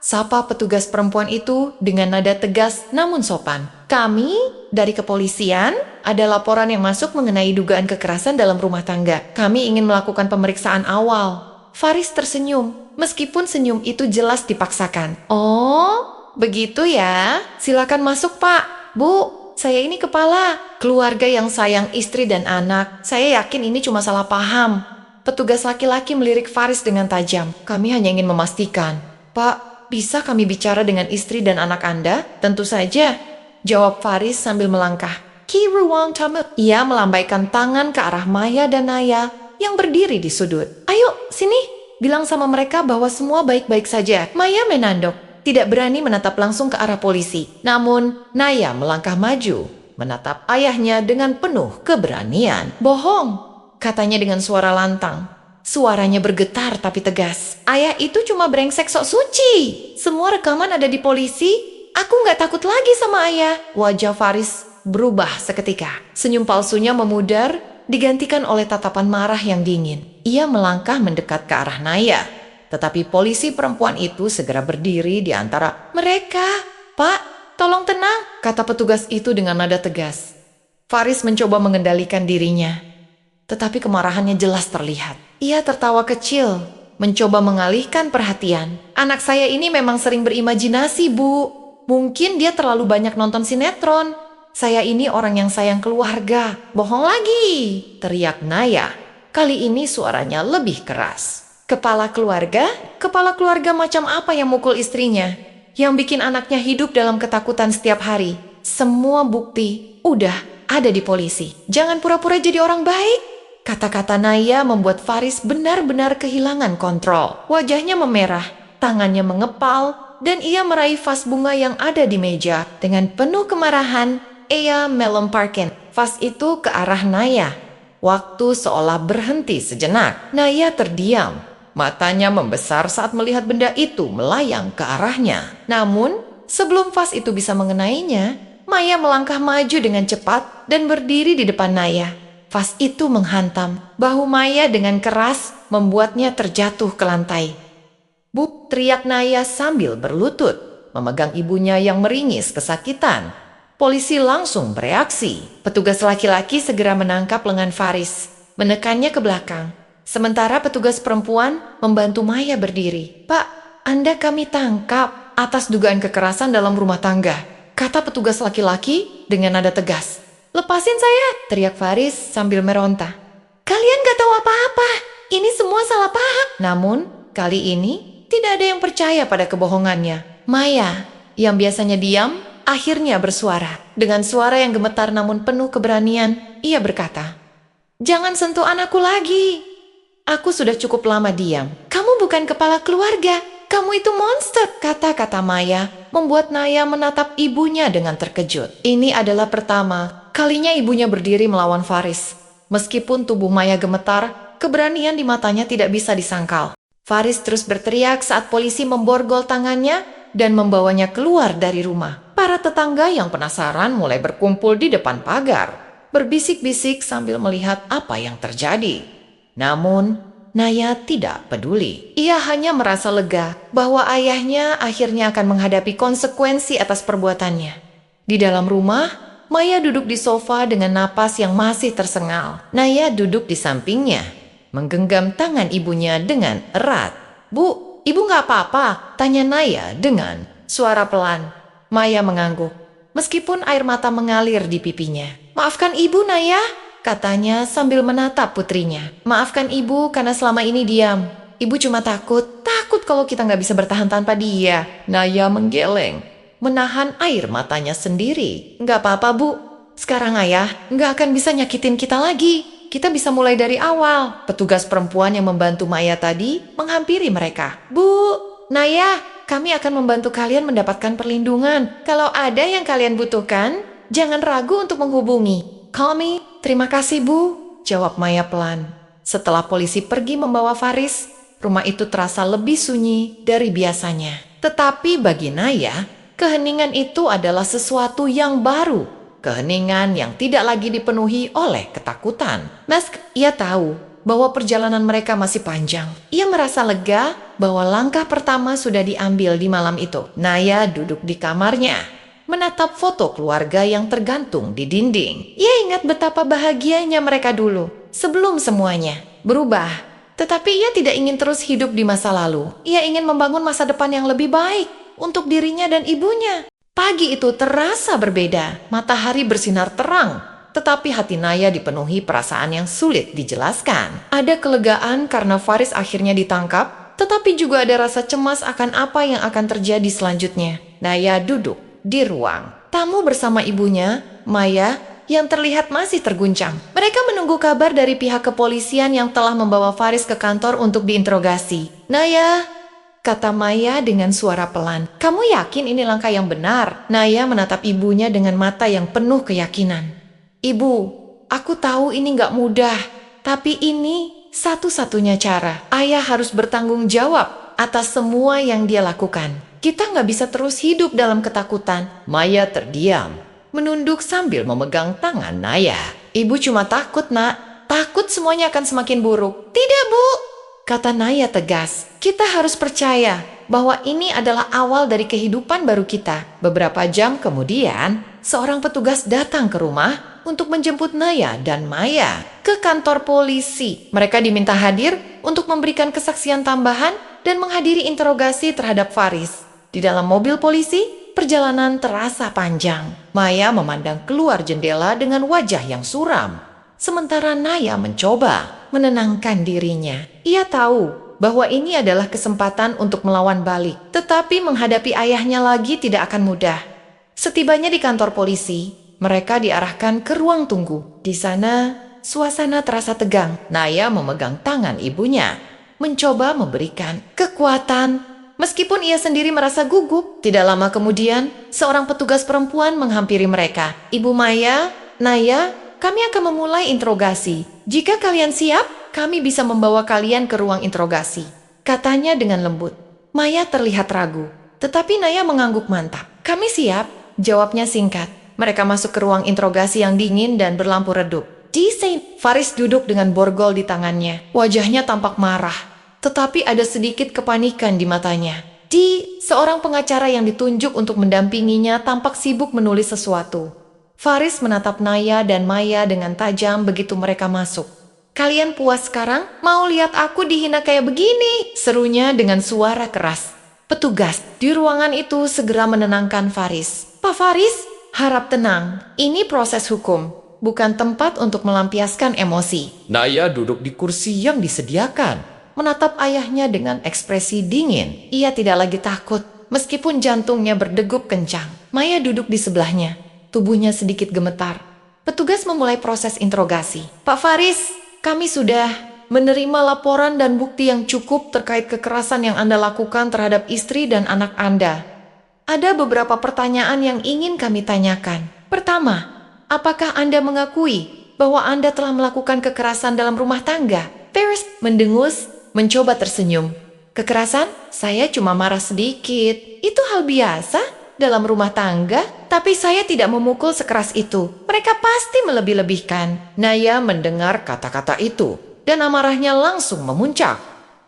sapa petugas perempuan itu dengan nada tegas namun sopan. Kami dari kepolisian, ada laporan yang masuk mengenai dugaan kekerasan dalam rumah tangga. Kami ingin melakukan pemeriksaan awal. Faris tersenyum, meskipun senyum itu jelas dipaksakan. Oh, begitu ya. Silakan masuk, Pak. Bu, saya ini kepala keluarga yang sayang istri dan anak. Saya yakin ini cuma salah paham. Petugas laki-laki melirik Faris dengan tajam. Kami hanya ingin memastikan. Pak, bisa kami bicara dengan istri dan anak Anda? Tentu saja, jawab Faris sambil melangkah ke ruang tamu. Ia melambaikan tangan ke arah Maya dan Naya yang berdiri di sudut. Ayo, sini, bilang sama mereka bahwa semua baik-baik saja. Maya menanduk, tidak berani menatap langsung ke arah polisi. Namun, Naya melangkah maju, menatap ayahnya dengan penuh keberanian. Bohong, katanya dengan suara lantang. Suaranya bergetar tapi tegas. Ayah itu cuma brengsek sok suci. Semua rekaman ada di polisi. Aku gak takut lagi sama ayah. Wajah Faris berubah seketika. Senyum palsunya memudar, digantikan oleh tatapan marah yang dingin. Ia melangkah mendekat ke arah Naya. Tetapi polisi perempuan itu segera berdiri di antara mereka. Pak, tolong tenang, kata petugas itu dengan nada tegas. Faris mencoba mengendalikan dirinya, tetapi kemarahannya jelas terlihat. Ia tertawa kecil, mencoba mengalihkan perhatian. Anak saya ini memang sering berimajinasi, Bu. Mungkin dia terlalu banyak nonton sinetron. Saya ini orang yang sayang keluarga. Bohong lagi, teriak Naya. Kali ini suaranya lebih keras. Kepala keluarga? Kepala keluarga macam apa yang mukul istrinya? Yang bikin anaknya hidup dalam ketakutan setiap hari? Semua bukti udah ada di polisi. Jangan pura-pura jadi orang baik. Kata-kata Naya membuat Faris benar-benar kehilangan kontrol. Wajahnya memerah, tangannya mengepal, dan ia meraih vas bunga yang ada di meja. Dengan penuh kemarahan, ia melemparkan vas itu ke arah Naya. Waktu seolah berhenti sejenak. Naya terdiam. Matanya membesar saat melihat benda itu melayang ke arahnya. Namun, sebelum vas itu bisa mengenainya, Maya melangkah maju dengan cepat dan berdiri di depan Naya. Vas itu menghantam bahu Maya dengan keras, membuatnya terjatuh ke lantai. "Bu!" teriak Naya sambil berlutut, memegang ibunya yang meringis kesakitan. Polisi langsung bereaksi. Petugas laki-laki segera menangkap lengan Faris, menekannya ke belakang. Sementara petugas perempuan membantu Maya berdiri. "Pak, Anda kami tangkap atas dugaan kekerasan dalam rumah tangga," kata petugas laki-laki dengan nada tegas. "Lepasin saya!" teriak Faris sambil meronta. "Kalian gak tahu apa-apa, ini semua salah paham." Namun, kali ini tidak ada yang percaya pada kebohongannya. Maya, yang biasanya diam, akhirnya bersuara. Dengan suara yang gemetar namun penuh keberanian, ia berkata, "Jangan sentuh anakku lagi. Aku sudah cukup lama diam. Kamu bukan kepala keluarga. Kamu itu monster." Kata-kata Maya membuat Naya menatap ibunya dengan terkejut. Ini adalah pertama kalinya ibunya berdiri melawan Faris. Meskipun tubuh Maya gemetar, keberanian di matanya tidak bisa disangkal. Faris terus berteriak saat polisi memborgol tangannya dan membawanya keluar dari rumah. Para tetangga yang penasaran mulai berkumpul di depan pagar, berbisik-bisik sambil melihat apa yang terjadi. Namun, Naya tidak peduli. Ia hanya merasa lega bahwa ayahnya akhirnya akan menghadapi konsekuensi atas perbuatannya. Di dalam rumah, Maya duduk di sofa dengan napas yang masih tersengal. Naya duduk di sampingnya, menggenggam tangan ibunya dengan erat. "Bu, ibu gak apa-apa?" tanya Naya dengan suara pelan. Maya mengangguk, meskipun air mata mengalir di pipinya. "Maafkan ibu, Naya," katanya sambil menatap putrinya. "Maafkan ibu karena selama ini diam. Ibu cuma takut kalau kita nggak bisa bertahan tanpa dia." Naya menggeleng, menahan air matanya sendiri. "Nggak apa-apa, Bu. Sekarang ayah nggak akan bisa nyakitin kita lagi. Kita bisa mulai dari awal." Petugas perempuan yang membantu Maya tadi menghampiri mereka. "Bu, Naya, kami akan membantu kalian mendapatkan perlindungan. Kalau ada yang kalian butuhkan, jangan ragu untuk menghubungi kami." "Terima kasih, Bu," jawab Maya pelan. Setelah polisi pergi membawa Faris, rumah itu terasa lebih sunyi dari biasanya. Tetapi bagi Naya, keheningan itu adalah sesuatu yang baru. Keheningan yang tidak lagi dipenuhi oleh ketakutan. Meski ia tahu bahwa perjalanan mereka masih panjang, ia merasa lega bahwa langkah pertama sudah diambil di malam itu. Naya duduk di kamarnya, menatap foto keluarga yang tergantung di dinding. Ia ingat betapa bahagianya mereka dulu, sebelum semuanya berubah. Tetapi ia tidak ingin terus hidup di masa lalu. Ia ingin membangun masa depan yang lebih baik untuk dirinya dan ibunya. Pagi itu terasa berbeda. Matahari bersinar terang, tetapi hati Naya dipenuhi perasaan yang sulit dijelaskan. Ada kelegaan karena Faris akhirnya ditangkap, tetapi juga ada rasa cemas akan apa yang akan terjadi selanjutnya. Naya duduk di ruang tamu bersama ibunya, Maya, yang terlihat masih terguncang. Mereka menunggu kabar dari pihak kepolisian yang telah membawa Faris ke kantor untuk diinterogasi. "Naya," kata Maya dengan suara pelan, "kamu yakin ini langkah yang benar?" Naya menatap ibunya dengan mata yang penuh keyakinan. "Ibu, aku tahu ini gak mudah, tapi ini satu-satunya cara. Ayah harus bertanggung jawab atas semua yang dia lakukan. Kita gak bisa terus hidup dalam ketakutan." Maya terdiam, menunduk sambil memegang tangan Naya. "Ibu cuma takut, Nak. Takut semuanya akan semakin buruk." "Tidak, Bu," kata Naya tegas. "Kita harus percaya bahwa ini adalah awal dari kehidupan baru kita." Beberapa jam kemudian, seorang petugas datang ke rumah untuk menjemput Naya dan Maya ke kantor polisi. Mereka diminta hadir untuk memberikan kesaksian tambahan dan menghadiri interogasi terhadap Faris. Di dalam mobil polisi, Perjalanan terasa panjang. Maya memandang keluar jendela dengan wajah yang suram. Sementara Naya mencoba menenangkan dirinya. Ia tahu bahwa ini adalah kesempatan untuk melawan balik. Tetapi menghadapi ayahnya lagi tidak akan mudah. Setibanya di kantor polisi, mereka diarahkan ke ruang tunggu. Di sana, suasana terasa tegang. Naya memegang tangan ibunya, mencoba memberikan kekuatan. Meskipun ia sendiri merasa gugup, tidak lama kemudian, seorang petugas perempuan menghampiri mereka. Ibu Maya, Naya, kami akan memulai interogasi. Jika kalian siap, kami bisa membawa kalian ke ruang interogasi, katanya dengan lembut. Maya terlihat ragu, tetapi Naya mengangguk mantap. Kami siap, jawabnya singkat. Mereka masuk ke ruang interogasi yang dingin dan berlampu redup. Di Saint Faris duduk dengan borgol di tangannya. Wajahnya tampak marah, tetapi ada sedikit kepanikan di matanya. Seorang pengacara yang ditunjuk untuk mendampinginya tampak sibuk menulis sesuatu. Faris menatap Naya dan Maya dengan tajam begitu mereka masuk. Kalian puas sekarang? Mau lihat aku dihina kayak begini? Serunya dengan suara keras. Petugas di ruangan itu segera menenangkan Faris. Pak Faris, harap tenang. Ini proses hukum, bukan tempat untuk melampiaskan emosi. Naya duduk di kursi yang disediakan, Menatap ayahnya dengan ekspresi dingin. Ia tidak lagi takut, meskipun jantungnya berdegup kencang. Maya duduk di sebelahnya, tubuhnya sedikit gemetar. Petugas memulai proses interogasi. Pak Faris, kami sudah menerima laporan dan bukti yang cukup terkait kekerasan yang Anda lakukan terhadap istri dan anak Anda. Ada beberapa pertanyaan yang ingin kami tanyakan. Pertama, apakah Anda mengakui bahwa Anda telah melakukan kekerasan dalam rumah tangga? Faris mendengus, mencoba tersenyum. Kekerasan? Saya cuma marah sedikit. Itu hal biasa dalam rumah tangga, tapi saya tidak memukul sekeras itu. Mereka pasti melebih-lebihkan. Naya mendengar kata-kata itu, dan amarahnya langsung memuncak.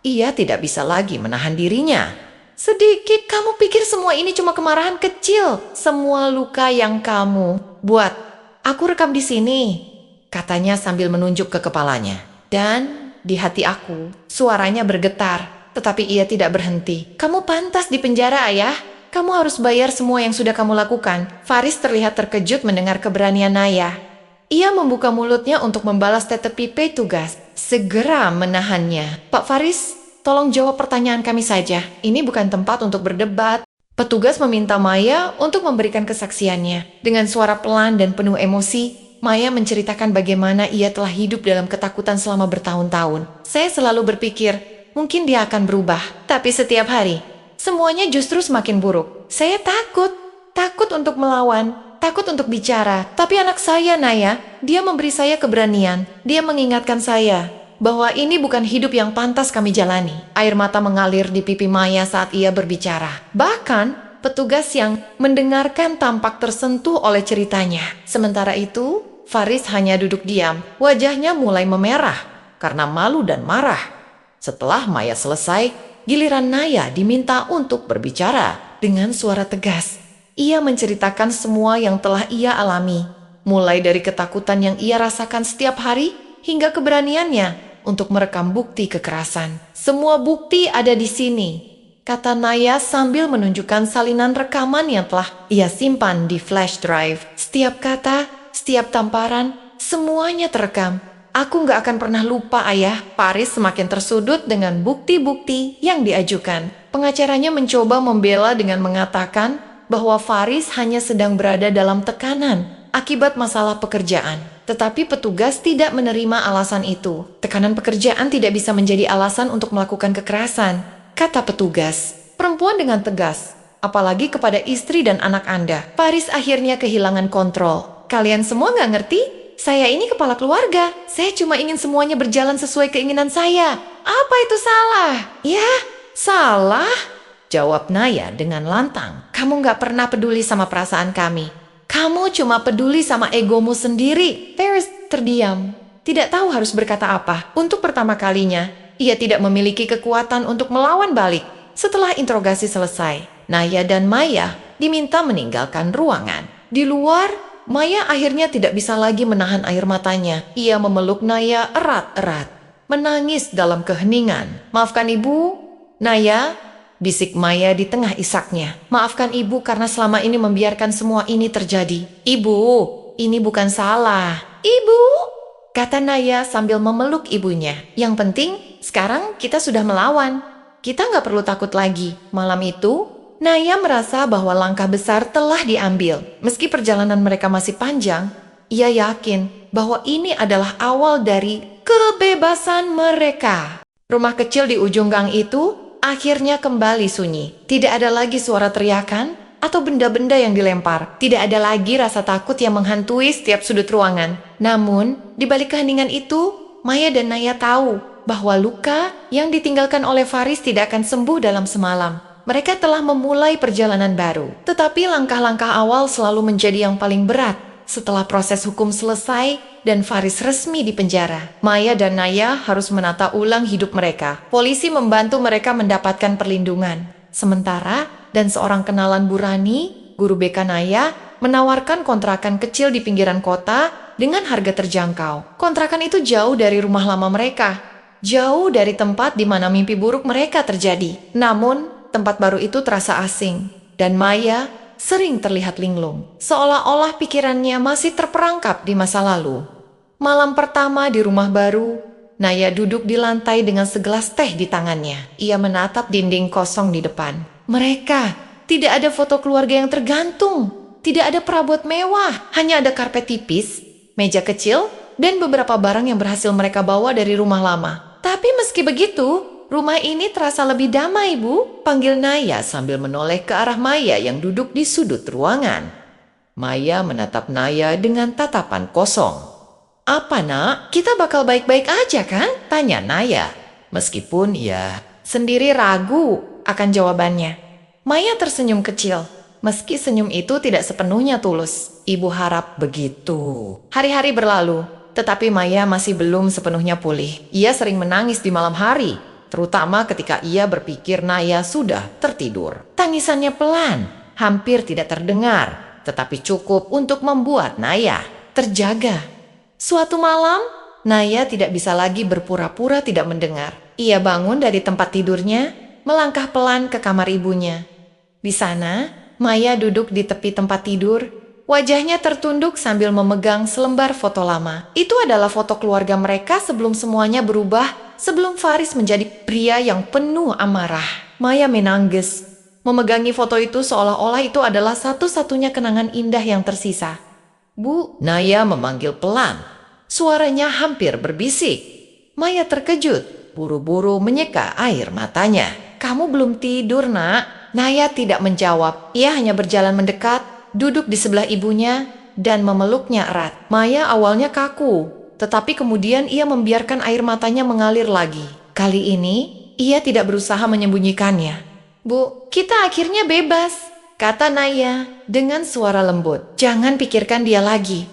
Ia tidak bisa lagi menahan dirinya. Sedikit, kamu pikir semua ini cuma kemarahan kecil? Semua luka yang kamu buat. Aku rekam di sini, katanya sambil menunjuk ke kepalanya. Dan di hati aku, suaranya bergetar, tetapi ia tidak berhenti. Kamu pantas di penjara, ayah. Kamu harus bayar semua yang sudah kamu lakukan. Faris terlihat terkejut mendengar keberanian Naya. Ia membuka mulutnya untuk membalas tetapi petugas segera menahannya. Pak Faris, tolong jawab pertanyaan kami saja. Ini bukan tempat untuk berdebat. Petugas meminta Maya untuk memberikan kesaksiannya. Dengan suara pelan dan penuh emosi, Maya menceritakan bagaimana ia telah hidup dalam ketakutan selama bertahun-tahun. Saya selalu berpikir, mungkin dia akan berubah. Tapi setiap hari, semuanya justru semakin buruk. Saya takut untuk melawan, takut untuk bicara. Tapi anak saya, Naya, dia memberi saya keberanian. Dia mengingatkan saya bahwa ini bukan hidup yang pantas kami jalani. Air mata mengalir di pipi Maya saat ia berbicara. Bahkan, petugas yang mendengarkan tampak tersentuh oleh ceritanya. Sementara itu, Faris hanya duduk diam. Wajahnya mulai memerah karena malu dan marah. Setelah Maya selesai, giliran Naya diminta untuk berbicara dengan suara tegas. Ia menceritakan semua yang telah ia alami, mulai dari ketakutan yang ia rasakan setiap hari hingga keberaniannya untuk merekam bukti kekerasan. Semua bukti ada di sini, kata Naya sambil menunjukkan salinan rekaman yang telah ia simpan di flash drive. Setiap kata, setiap tamparan, semuanya terekam. Aku gak akan pernah lupa, ayah. Faris semakin tersudut dengan bukti-bukti yang diajukan. Pengacaranya mencoba membela dengan mengatakan bahwa Faris hanya sedang berada dalam tekanan akibat masalah pekerjaan. Tetapi petugas tidak menerima alasan itu. Tekanan pekerjaan tidak bisa menjadi alasan untuk melakukan kekerasan, kata petugas. Perempuan dengan tegas, apalagi kepada istri dan anak Anda. Faris akhirnya kehilangan kontrol. Kalian semua gak ngerti? Saya ini kepala keluarga. Saya cuma ingin semuanya berjalan sesuai keinginan saya. Apa itu salah? Ya, salah, jawab Naya dengan lantang. Kamu gak pernah peduli sama perasaan kami. Kamu cuma peduli sama egomu sendiri. Faris terdiam, tidak tahu harus berkata apa. Untuk pertama kalinya, ia tidak memiliki kekuatan untuk melawan balik. Setelah interogasi selesai, Naya dan Maya diminta meninggalkan ruangan. Di luar, Maya akhirnya tidak bisa lagi menahan air matanya. Ia memeluk Naya erat-erat, menangis dalam keheningan. Maafkan ibu, Naya, bisik Maya di tengah isaknya. Maafkan ibu karena selama ini membiarkan semua ini terjadi. Ibu, ini bukan salah. Ibu, kata Naya sambil memeluk ibunya. Yang penting, sekarang kita sudah melawan. Kita nggak perlu takut lagi. Malam itu, Naya merasa bahwa langkah besar telah diambil. Meski perjalanan mereka masih panjang, ia yakin bahwa ini adalah awal dari kebebasan mereka. Rumah kecil di ujung gang itu akhirnya kembali sunyi. Tidak ada lagi suara teriakan atau benda-benda yang dilempar. Tidak ada lagi rasa takut yang menghantui setiap sudut ruangan. Namun, di balik keheningan itu, Maya dan Naya tahu bahwa luka yang ditinggalkan oleh Faris tidak akan sembuh dalam semalam. Mereka telah memulai perjalanan baru. Tetapi langkah-langkah awal selalu menjadi yang paling berat. Setelah proses hukum selesai dan Faris resmi dipenjara, Maya dan Naya harus menata ulang hidup mereka. Polisi membantu mereka mendapatkan perlindungan. Sementara, dan seorang kenalan Burani, guru BK Naya, menawarkan kontrakan kecil di pinggiran kota dengan harga terjangkau. Kontrakan itu jauh dari rumah lama mereka, jauh dari tempat di mana mimpi buruk mereka terjadi. Namun, tempat baru itu terasa asing, dan Maya sering terlihat linglung, seolah-olah pikirannya masih terperangkap di masa lalu. Malam pertama di rumah baru, Naya duduk di lantai dengan segelas teh di tangannya. Ia menatap dinding kosong di depan. Mereka, tidak ada foto keluarga yang tergantung, tidak ada perabot mewah, hanya ada karpet tipis, meja kecil, dan beberapa barang yang berhasil mereka bawa dari rumah lama. Tapi meski begitu, rumah ini terasa lebih damai, Bu, panggil Naya sambil menoleh ke arah Maya yang duduk di sudut ruangan. Maya menatap Naya dengan tatapan kosong. Apa nak? Kita bakal baik-baik aja kan? Tanya Naya. Meskipun ia sendiri ragu akan jawabannya. Maya tersenyum kecil. Meski senyum itu tidak sepenuhnya tulus. Ibu harap begitu. Hari-hari berlalu, tetapi Maya masih belum sepenuhnya pulih. Ia sering menangis di malam hari, terutama ketika ia berpikir Naya sudah tertidur. Tangisannya pelan, hampir tidak terdengar, tetapi cukup untuk membuat Naya terjaga. Suatu malam, Naya tidak bisa lagi berpura-pura tidak mendengar. Ia bangun dari tempat tidurnya, melangkah pelan ke kamar ibunya. Di sana, Maya duduk di tepi tempat tidur, wajahnya tertunduk sambil memegang selembar foto lama. Itu adalah foto keluarga mereka sebelum semuanya berubah, sebelum Faris menjadi pria yang penuh amarah. Maya menangis, memegangi foto itu seolah-olah itu adalah satu-satunya kenangan indah yang tersisa. Bu, Naya memanggil pelan. Suaranya hampir berbisik. Maya terkejut, buru-buru menyeka air matanya. Kamu belum tidur, nak? Naya tidak menjawab. Ia hanya berjalan mendekat, duduk di sebelah ibunya, dan memeluknya erat. Maya awalnya kaku, tetapi kemudian ia membiarkan air matanya mengalir lagi. Kali ini, ia tidak berusaha menyembunyikannya. Bu, kita akhirnya bebas, kata Naya dengan suara lembut. Jangan pikirkan dia lagi.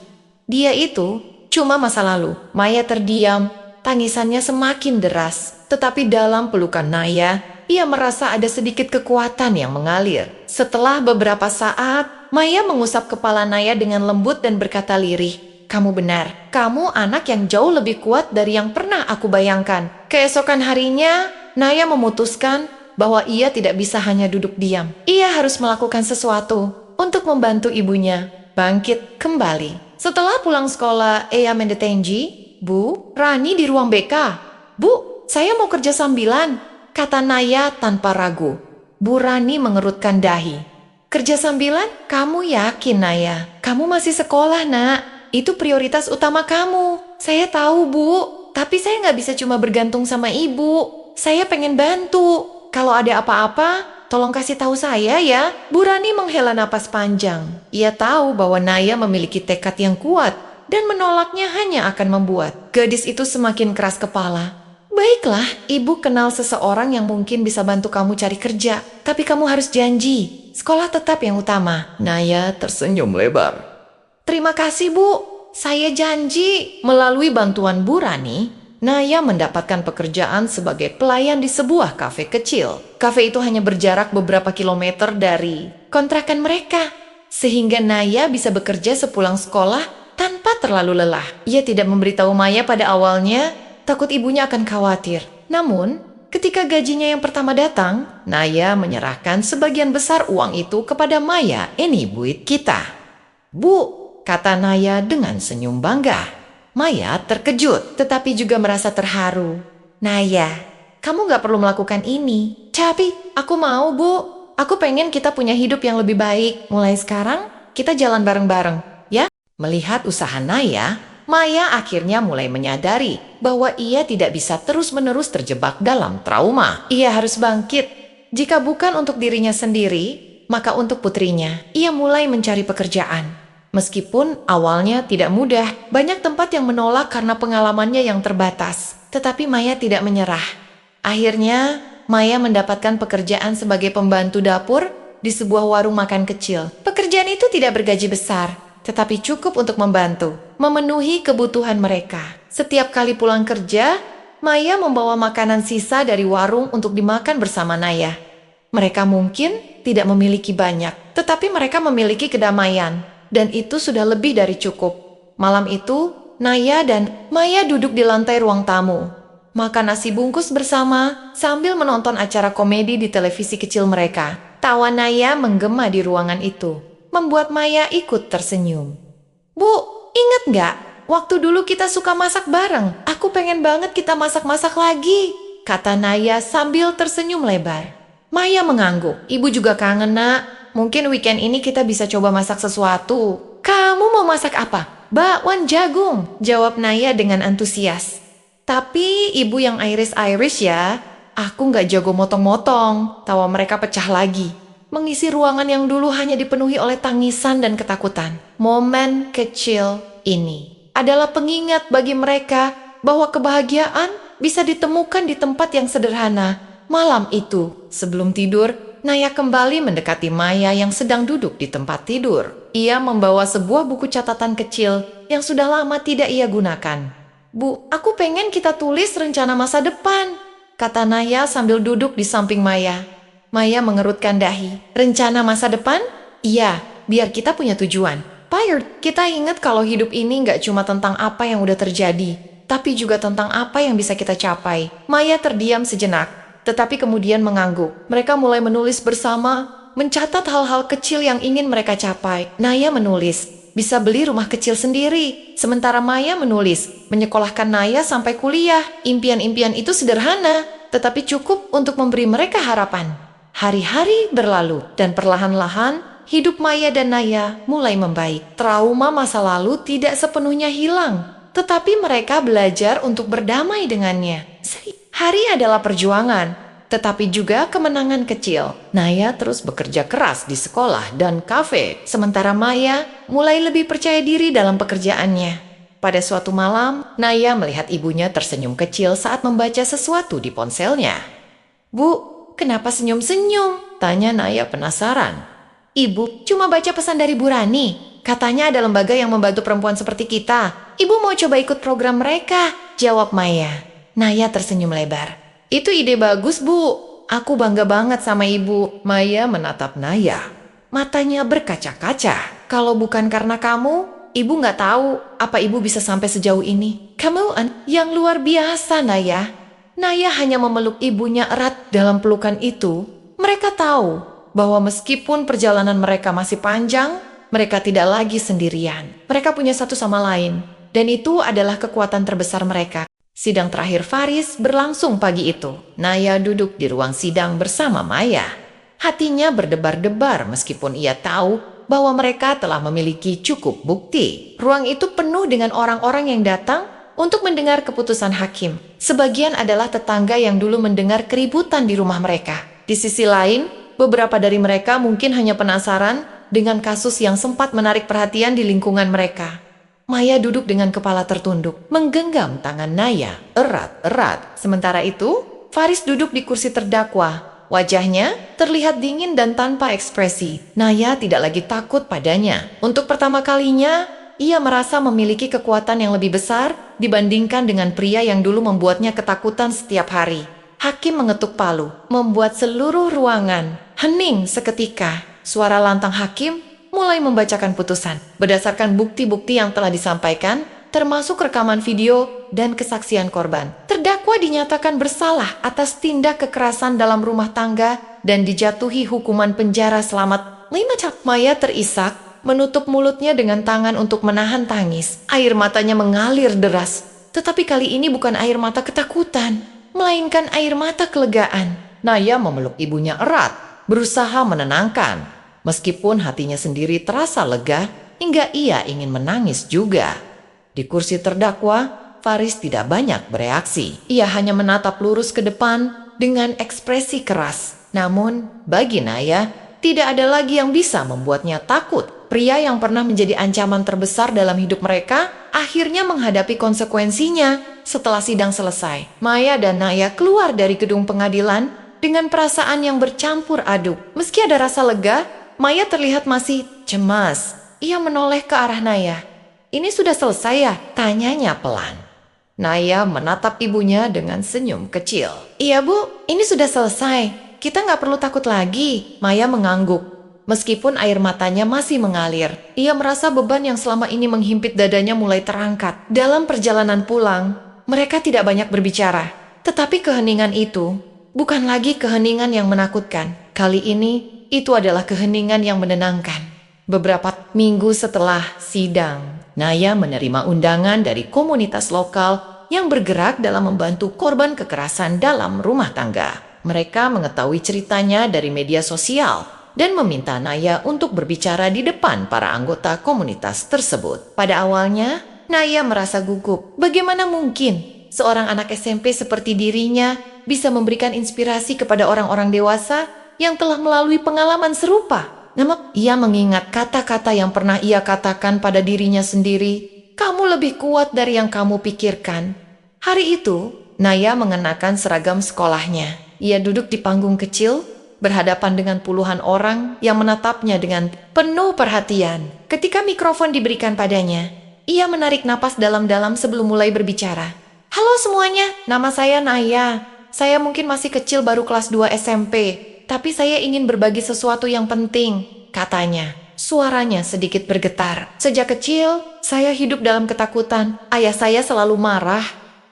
Dia itu cuma masa lalu. Maya terdiam, tangisannya semakin deras. Tetapi dalam pelukan Naya, ia merasa ada sedikit kekuatan yang mengalir. Setelah beberapa saat, Maya mengusap kepala Naya dengan lembut dan berkata lirih, kamu benar, kamu anak yang jauh lebih kuat dari yang pernah aku bayangkan. Keesokan harinya, Naya memutuskan bahwa ia tidak bisa hanya duduk diam. Ia harus melakukan sesuatu untuk membantu ibunya bangkit kembali. Setelah pulang sekolah Eya Mendetenji, Bu, Rani di ruang BK. Bu, saya mau kerja sambilan, kata Naya tanpa ragu. Bu Rani mengerutkan dahi. Kerja sambilan? Kamu yakin, Naya? Kamu masih sekolah, nak. Itu prioritas utama kamu. Saya tahu, Bu. Tapi saya nggak bisa cuma bergantung sama ibu. Saya pengen bantu. Kalau ada apa-apa, tolong kasih tahu saya ya. Bu Rani menghela napas panjang. Ia tahu bahwa Naya memiliki tekad yang kuat dan menolaknya hanya akan membuat gadis itu semakin keras kepala. Baiklah, ibu kenal seseorang yang mungkin bisa bantu kamu cari kerja. Tapi kamu harus janji, sekolah tetap yang utama. Naya tersenyum lebar. Terima kasih, Bu. Saya janji. Melalui bantuan Bu Rani, Naya mendapatkan pekerjaan sebagai pelayan di sebuah kafe kecil. Kafe itu hanya berjarak beberapa kilometer dari kontrakan mereka, sehingga Naya bisa bekerja sepulang sekolah tanpa terlalu lelah. Ia tidak memberitahu Maya pada awalnya, takut ibunya akan khawatir. Namun, Ketika gajinya yang pertama datang, Naya menyerahkan sebagian besar uang itu kepada Maya. Ini buit kita. Bu, kata Naya dengan senyum bangga. Maya terkejut, tetapi juga merasa terharu. Naya, kamu gak perlu melakukan ini. Tapi, aku mau, Bu. Aku pengen kita punya hidup yang lebih baik. Mulai sekarang, kita jalan bareng-bareng, ya? Melihat usaha Naya, Maya akhirnya mulai menyadari bahwa ia tidak bisa terus-menerus terjebak dalam trauma. Ia harus bangkit. Jika bukan untuk dirinya sendiri, maka untuk putrinya. Ia mulai mencari pekerjaan. Meskipun awalnya tidak mudah, banyak tempat yang menolak karena pengalamannya yang terbatas. Tetapi Maya tidak menyerah. Akhirnya, Maya mendapatkan pekerjaan sebagai pembantu dapur di sebuah warung makan kecil. Pekerjaan itu tidak bergaji besar, tetapi cukup untuk membantu, memenuhi kebutuhan mereka. Setiap kali pulang kerja, Maya membawa makanan sisa dari warung untuk dimakan bersama Naya. Mereka mungkin tidak memiliki banyak, tetapi mereka memiliki kedamaian, dan itu sudah lebih dari cukup. Malam itu, Naya dan Maya duduk di lantai ruang tamu, makan nasi bungkus bersama sambil menonton acara komedi di televisi kecil mereka. Tawa Naya menggema di ruangan itu, membuat Maya ikut tersenyum. Bu, ingat gak? Waktu dulu kita suka masak bareng. Aku pengen banget kita masak-masak lagi, kata Naya sambil tersenyum lebar. Maya mengangguk. Ibu juga kangen, Nak. Mungkin weekend ini kita bisa coba masak sesuatu. Kamu mau masak apa? Bakwan jagung, jawab Naya dengan antusias. Tapi ibu yang Irish ya. Aku gak jago motong-motong. Tawa mereka pecah lagi, mengisi ruangan yang dulu hanya dipenuhi oleh tangisan dan ketakutan. Momen kecil ini adalah pengingat bagi mereka bahwa kebahagiaan bisa ditemukan di tempat yang sederhana. Malam itu, sebelum tidur, Naya kembali mendekati Maya yang sedang duduk di tempat tidur. Ia membawa sebuah buku catatan kecil yang sudah lama tidak ia gunakan. Bu, aku pengen kita tulis rencana masa depan, kata Naya sambil duduk di samping Maya. Maya mengerutkan dahi. Rencana masa depan? Iya, biar kita punya tujuan. Tired, kita ingat kalau hidup ini gak cuma tentang apa yang udah terjadi, tapi juga tentang apa yang bisa kita capai. Maya terdiam sejenak, tetapi kemudian mengangguk. Mereka mulai menulis bersama, mencatat hal-hal kecil yang ingin mereka capai. Naya menulis, bisa beli rumah kecil sendiri. Sementara Maya menulis, menyekolahkan Naya sampai kuliah. Impian-impian itu sederhana, tetapi cukup untuk memberi mereka harapan. Hari-hari berlalu, dan perlahan-lahan hidup Maya dan Naya mulai membaik. Trauma masa lalu tidak sepenuhnya hilang, tetapi mereka belajar untuk berdamai dengannya. Hari adalah perjuangan, tetapi juga kemenangan kecil. Naya terus bekerja keras di sekolah dan kafe, sementara Maya mulai lebih percaya diri dalam pekerjaannya. Pada suatu malam, Naya melihat ibunya tersenyum kecil saat membaca sesuatu di ponselnya. Bu, kenapa senyum-senyum? Tanya Naya penasaran. Ibu cuma baca pesan dari Bu Rani. Katanya ada lembaga yang membantu perempuan seperti kita. Ibu mau coba ikut program mereka, jawab Maya. Naya tersenyum lebar. Itu ide bagus, Bu. Aku bangga banget sama ibu. Maya menatap Naya. Matanya berkaca-kaca. Kalau bukan karena kamu, ibu gak tahu apa ibu bisa sampai sejauh ini. Kamu yang luar biasa, Naya. Naya hanya memeluk ibunya erat dalam pelukan itu. Mereka tahu bahwa meskipun perjalanan mereka masih panjang, mereka tidak lagi sendirian. Mereka punya satu sama lain, dan itu adalah kekuatan terbesar mereka. Sidang terakhir Faris berlangsung pagi itu. Naya duduk di ruang sidang bersama Maya. Hatinya berdebar-debar meskipun ia tahu bahwa mereka telah memiliki cukup bukti. Ruang itu penuh dengan orang-orang yang datang untuk mendengar keputusan hakim. Sebagian adalah tetangga yang dulu mendengar keributan di rumah mereka. Di sisi lain, beberapa dari mereka mungkin hanya penasaran dengan kasus yang sempat menarik perhatian di lingkungan mereka. Maya duduk dengan kepala tertunduk, menggenggam tangan Naya erat-erat. Sementara itu, Faris duduk di kursi terdakwa. Wajahnya terlihat dingin dan tanpa ekspresi. Naya tidak lagi takut padanya. Untuk pertama kalinya, ia merasa memiliki kekuatan yang lebih besar dibandingkan dengan pria yang dulu membuatnya ketakutan setiap hari. Hakim mengetuk palu, membuat seluruh ruangan hening seketika. Suara lantang hakim mulai membacakan putusan. Berdasarkan bukti-bukti yang telah disampaikan, termasuk rekaman video dan kesaksian korban. Terdakwa dinyatakan bersalah atas tindak kekerasan dalam rumah tangga dan dijatuhi hukuman penjara selama 5 tahun. Maya terisak, menutup mulutnya dengan tangan untuk menahan tangis. Air matanya mengalir deras, tetapi kali ini bukan air mata ketakutan, melainkan air mata kelegaan. Naya memeluk ibunya erat, berusaha menenangkan. Meskipun hatinya sendiri terasa lega, hingga ia ingin menangis juga. Di kursi terdakwa, Faris tidak banyak bereaksi. Ia hanya menatap lurus ke depan dengan ekspresi keras. Namun, bagi Naya, tidak ada lagi yang bisa membuatnya takut. Pria yang pernah menjadi ancaman terbesar dalam hidup mereka, akhirnya menghadapi konsekuensinya setelah sidang selesai. Maya dan Naya keluar dari gedung pengadilan dengan perasaan yang bercampur aduk. Meski ada rasa lega, Maya terlihat masih cemas. Ia menoleh ke arah Naya. "Ini sudah selesai ya?" tanyanya pelan. Naya menatap ibunya dengan senyum kecil. "Iya Bu, ini sudah selesai. Kita nggak perlu takut lagi." Maya mengangguk. Meskipun air matanya masih mengalir, ia merasa beban yang selama ini menghimpit dadanya mulai terangkat. Dalam perjalanan pulang, mereka tidak banyak berbicara. Tetapi keheningan itu bukan lagi keheningan yang menakutkan. Kali ini, itu adalah keheningan yang menenangkan. Beberapa minggu setelah sidang, Naya menerima undangan dari komunitas lokal yang bergerak dalam membantu korban kekerasan dalam rumah tangga. Mereka mengetahui ceritanya dari media sosial dan meminta Naya untuk berbicara di depan para anggota komunitas tersebut. Pada awalnya, Naya merasa gugup. Bagaimana mungkin seorang anak SMP seperti dirinya bisa memberikan inspirasi kepada orang-orang dewasa yang telah melalui pengalaman serupa? Namun, ia mengingat kata-kata yang pernah ia katakan pada dirinya sendiri. "Kamu lebih kuat dari yang kamu pikirkan." Hari itu, Naya mengenakan seragam sekolahnya. Ia duduk di panggung kecil, berhadapan dengan puluhan orang yang menatapnya dengan penuh perhatian. Ketika mikrofon diberikan padanya, ia menarik napas dalam-dalam sebelum mulai berbicara. "Halo semuanya, nama saya Naya. Saya mungkin masih kecil, baru kelas 2 SMP. Tapi saya ingin berbagi sesuatu yang penting," katanya. Suaranya sedikit bergetar. "Sejak kecil, saya hidup dalam ketakutan. Ayah saya selalu marah,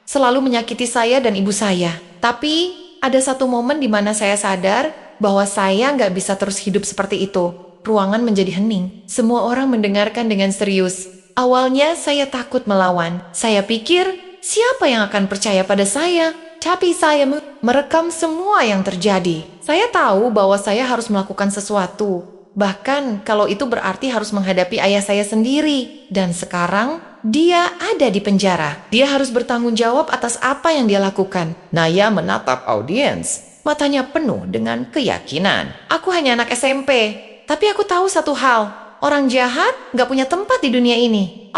selalu menyakiti saya dan ibu saya. Tapi, ada satu momen di mana saya sadar bahwa saya nggak bisa terus hidup seperti itu." Ruangan menjadi hening. Semua orang mendengarkan dengan serius. Awalnya saya takut melawan. Saya pikir, siapa yang akan percaya pada saya? Tapi saya merekam semua yang terjadi. Saya tahu bahwa saya harus melakukan sesuatu. Bahkan kalau itu berarti harus menghadapi ayah saya sendiri. Dan sekarang, dia ada di penjara. Dia harus bertanggung jawab atas apa yang dia lakukan. Naya menatap audiens. Matanya penuh dengan keyakinan. "Aku hanya anak SMP. Tapi aku tahu satu hal. Orang jahat gak punya tempat di dunia ini.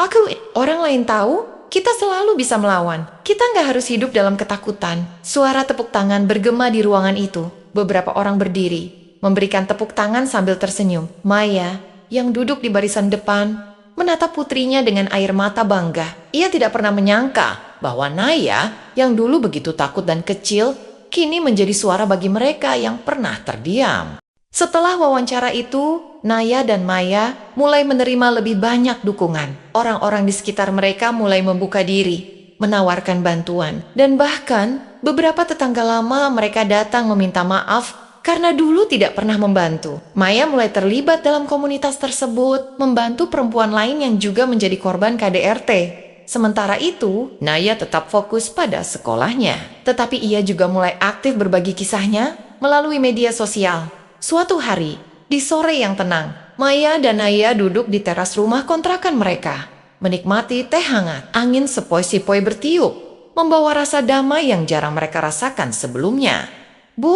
Orang lain tahu, kita selalu bisa melawan. Kita nggak harus hidup dalam ketakutan." Suara tepuk tangan bergema di ruangan itu. Beberapa orang berdiri, memberikan tepuk tangan sambil tersenyum. Maya, yang duduk di barisan depan, menatap putrinya dengan air mata bangga. Ia tidak pernah menyangka bahwa Naya, yang dulu begitu takut dan kecil, kini menjadi suara bagi mereka yang pernah terdiam. Setelah wawancara itu, Naya dan Maya mulai menerima lebih banyak dukungan. Orang-orang di sekitar mereka mulai membuka diri, menawarkan bantuan. Dan bahkan, beberapa tetangga lama mereka datang meminta maaf karena dulu tidak pernah membantu. Maya mulai terlibat dalam komunitas tersebut, membantu perempuan lain yang juga menjadi korban KDRT. Sementara itu, Naya tetap fokus pada sekolahnya. Tetapi ia juga mulai aktif berbagi kisahnya melalui media sosial. Suatu hari, di sore yang tenang, Maya dan Naya duduk di teras rumah kontrakan mereka, menikmati teh hangat. Angin sepoi-sepoi bertiup, membawa rasa damai yang jarang mereka rasakan sebelumnya. "Bu,"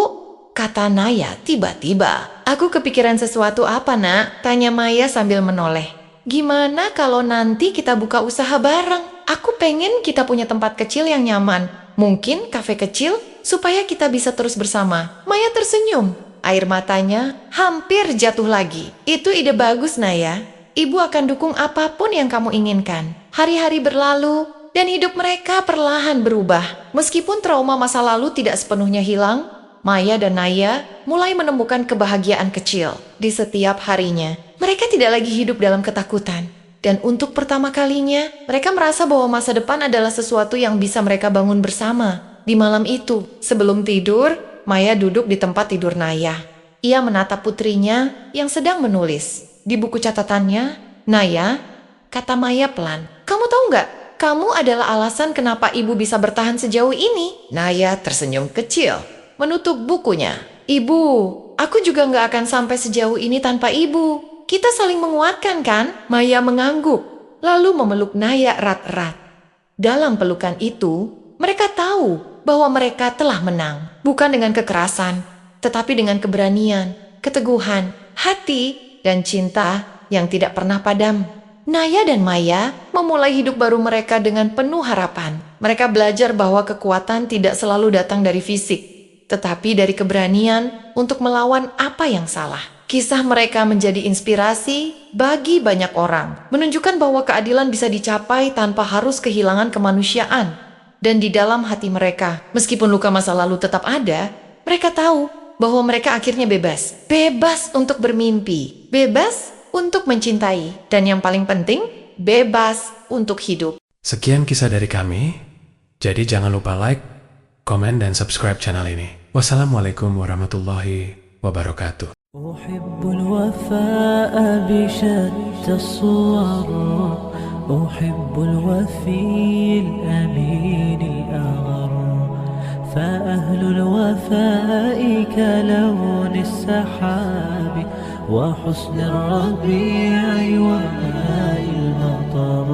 kata Naya tiba-tiba. "Aku kepikiran sesuatu." "Apa, Nak?" tanya Maya sambil menoleh. "Gimana kalau nanti kita buka usaha bareng? Aku pengen kita punya tempat kecil yang nyaman. Mungkin kafe kecil, supaya kita bisa terus bersama." Maya tersenyum. Air matanya hampir jatuh lagi. "Itu ide bagus, Naya. Ibu akan dukung apapun yang kamu inginkan." Hari-hari berlalu dan hidup mereka perlahan berubah. Meskipun trauma masa lalu tidak sepenuhnya hilang, Maya dan Naya mulai menemukan kebahagiaan kecil di setiap harinya. Mereka tidak lagi hidup dalam ketakutan. Dan untuk pertama kalinya, mereka merasa bahwa masa depan adalah sesuatu yang bisa mereka bangun bersama. Di malam itu, sebelum tidur, Maya duduk di tempat tidur Naya. Ia menatap putrinya yang sedang menulis. Di buku catatannya, "Naya," kata Maya pelan, "kamu tahu nggak? Kamu adalah alasan kenapa ibu bisa bertahan sejauh ini." Naya tersenyum kecil, menutup bukunya. "Ibu, aku juga nggak akan sampai sejauh ini tanpa ibu. Kita saling menguatkan kan?" Maya mengangguk, lalu memeluk Naya erat-erat. Dalam pelukan itu, mereka tahu bahwa mereka telah menang. Bukan dengan kekerasan, tetapi dengan keberanian, keteguhan, hati, dan cinta yang tidak pernah padam. Naya dan Maya memulai hidup baru mereka dengan penuh harapan. Mereka belajar bahwa kekuatan tidak selalu datang dari fisik, tetapi dari keberanian untuk melawan apa yang salah. Kisah mereka menjadi inspirasi bagi banyak orang, menunjukkan bahwa keadilan bisa dicapai tanpa harus kehilangan kemanusiaan. Dan di dalam hati mereka, meskipun luka masa lalu tetap ada, mereka tahu bahwa mereka akhirnya bebas. Bebas untuk bermimpi, bebas untuk mencintai, dan yang paling penting, bebas untuk hidup. Sekian kisah dari kami, jadi jangan lupa like, komen, dan subscribe channel ini. Wassalamualaikum warahmatullahi wabarakatuh. أحب الوفاء بشتى الصور أحب الوفي الأمين الأغر فأهل الوفاء كلون السحاب وحسن الربيع وماء المطر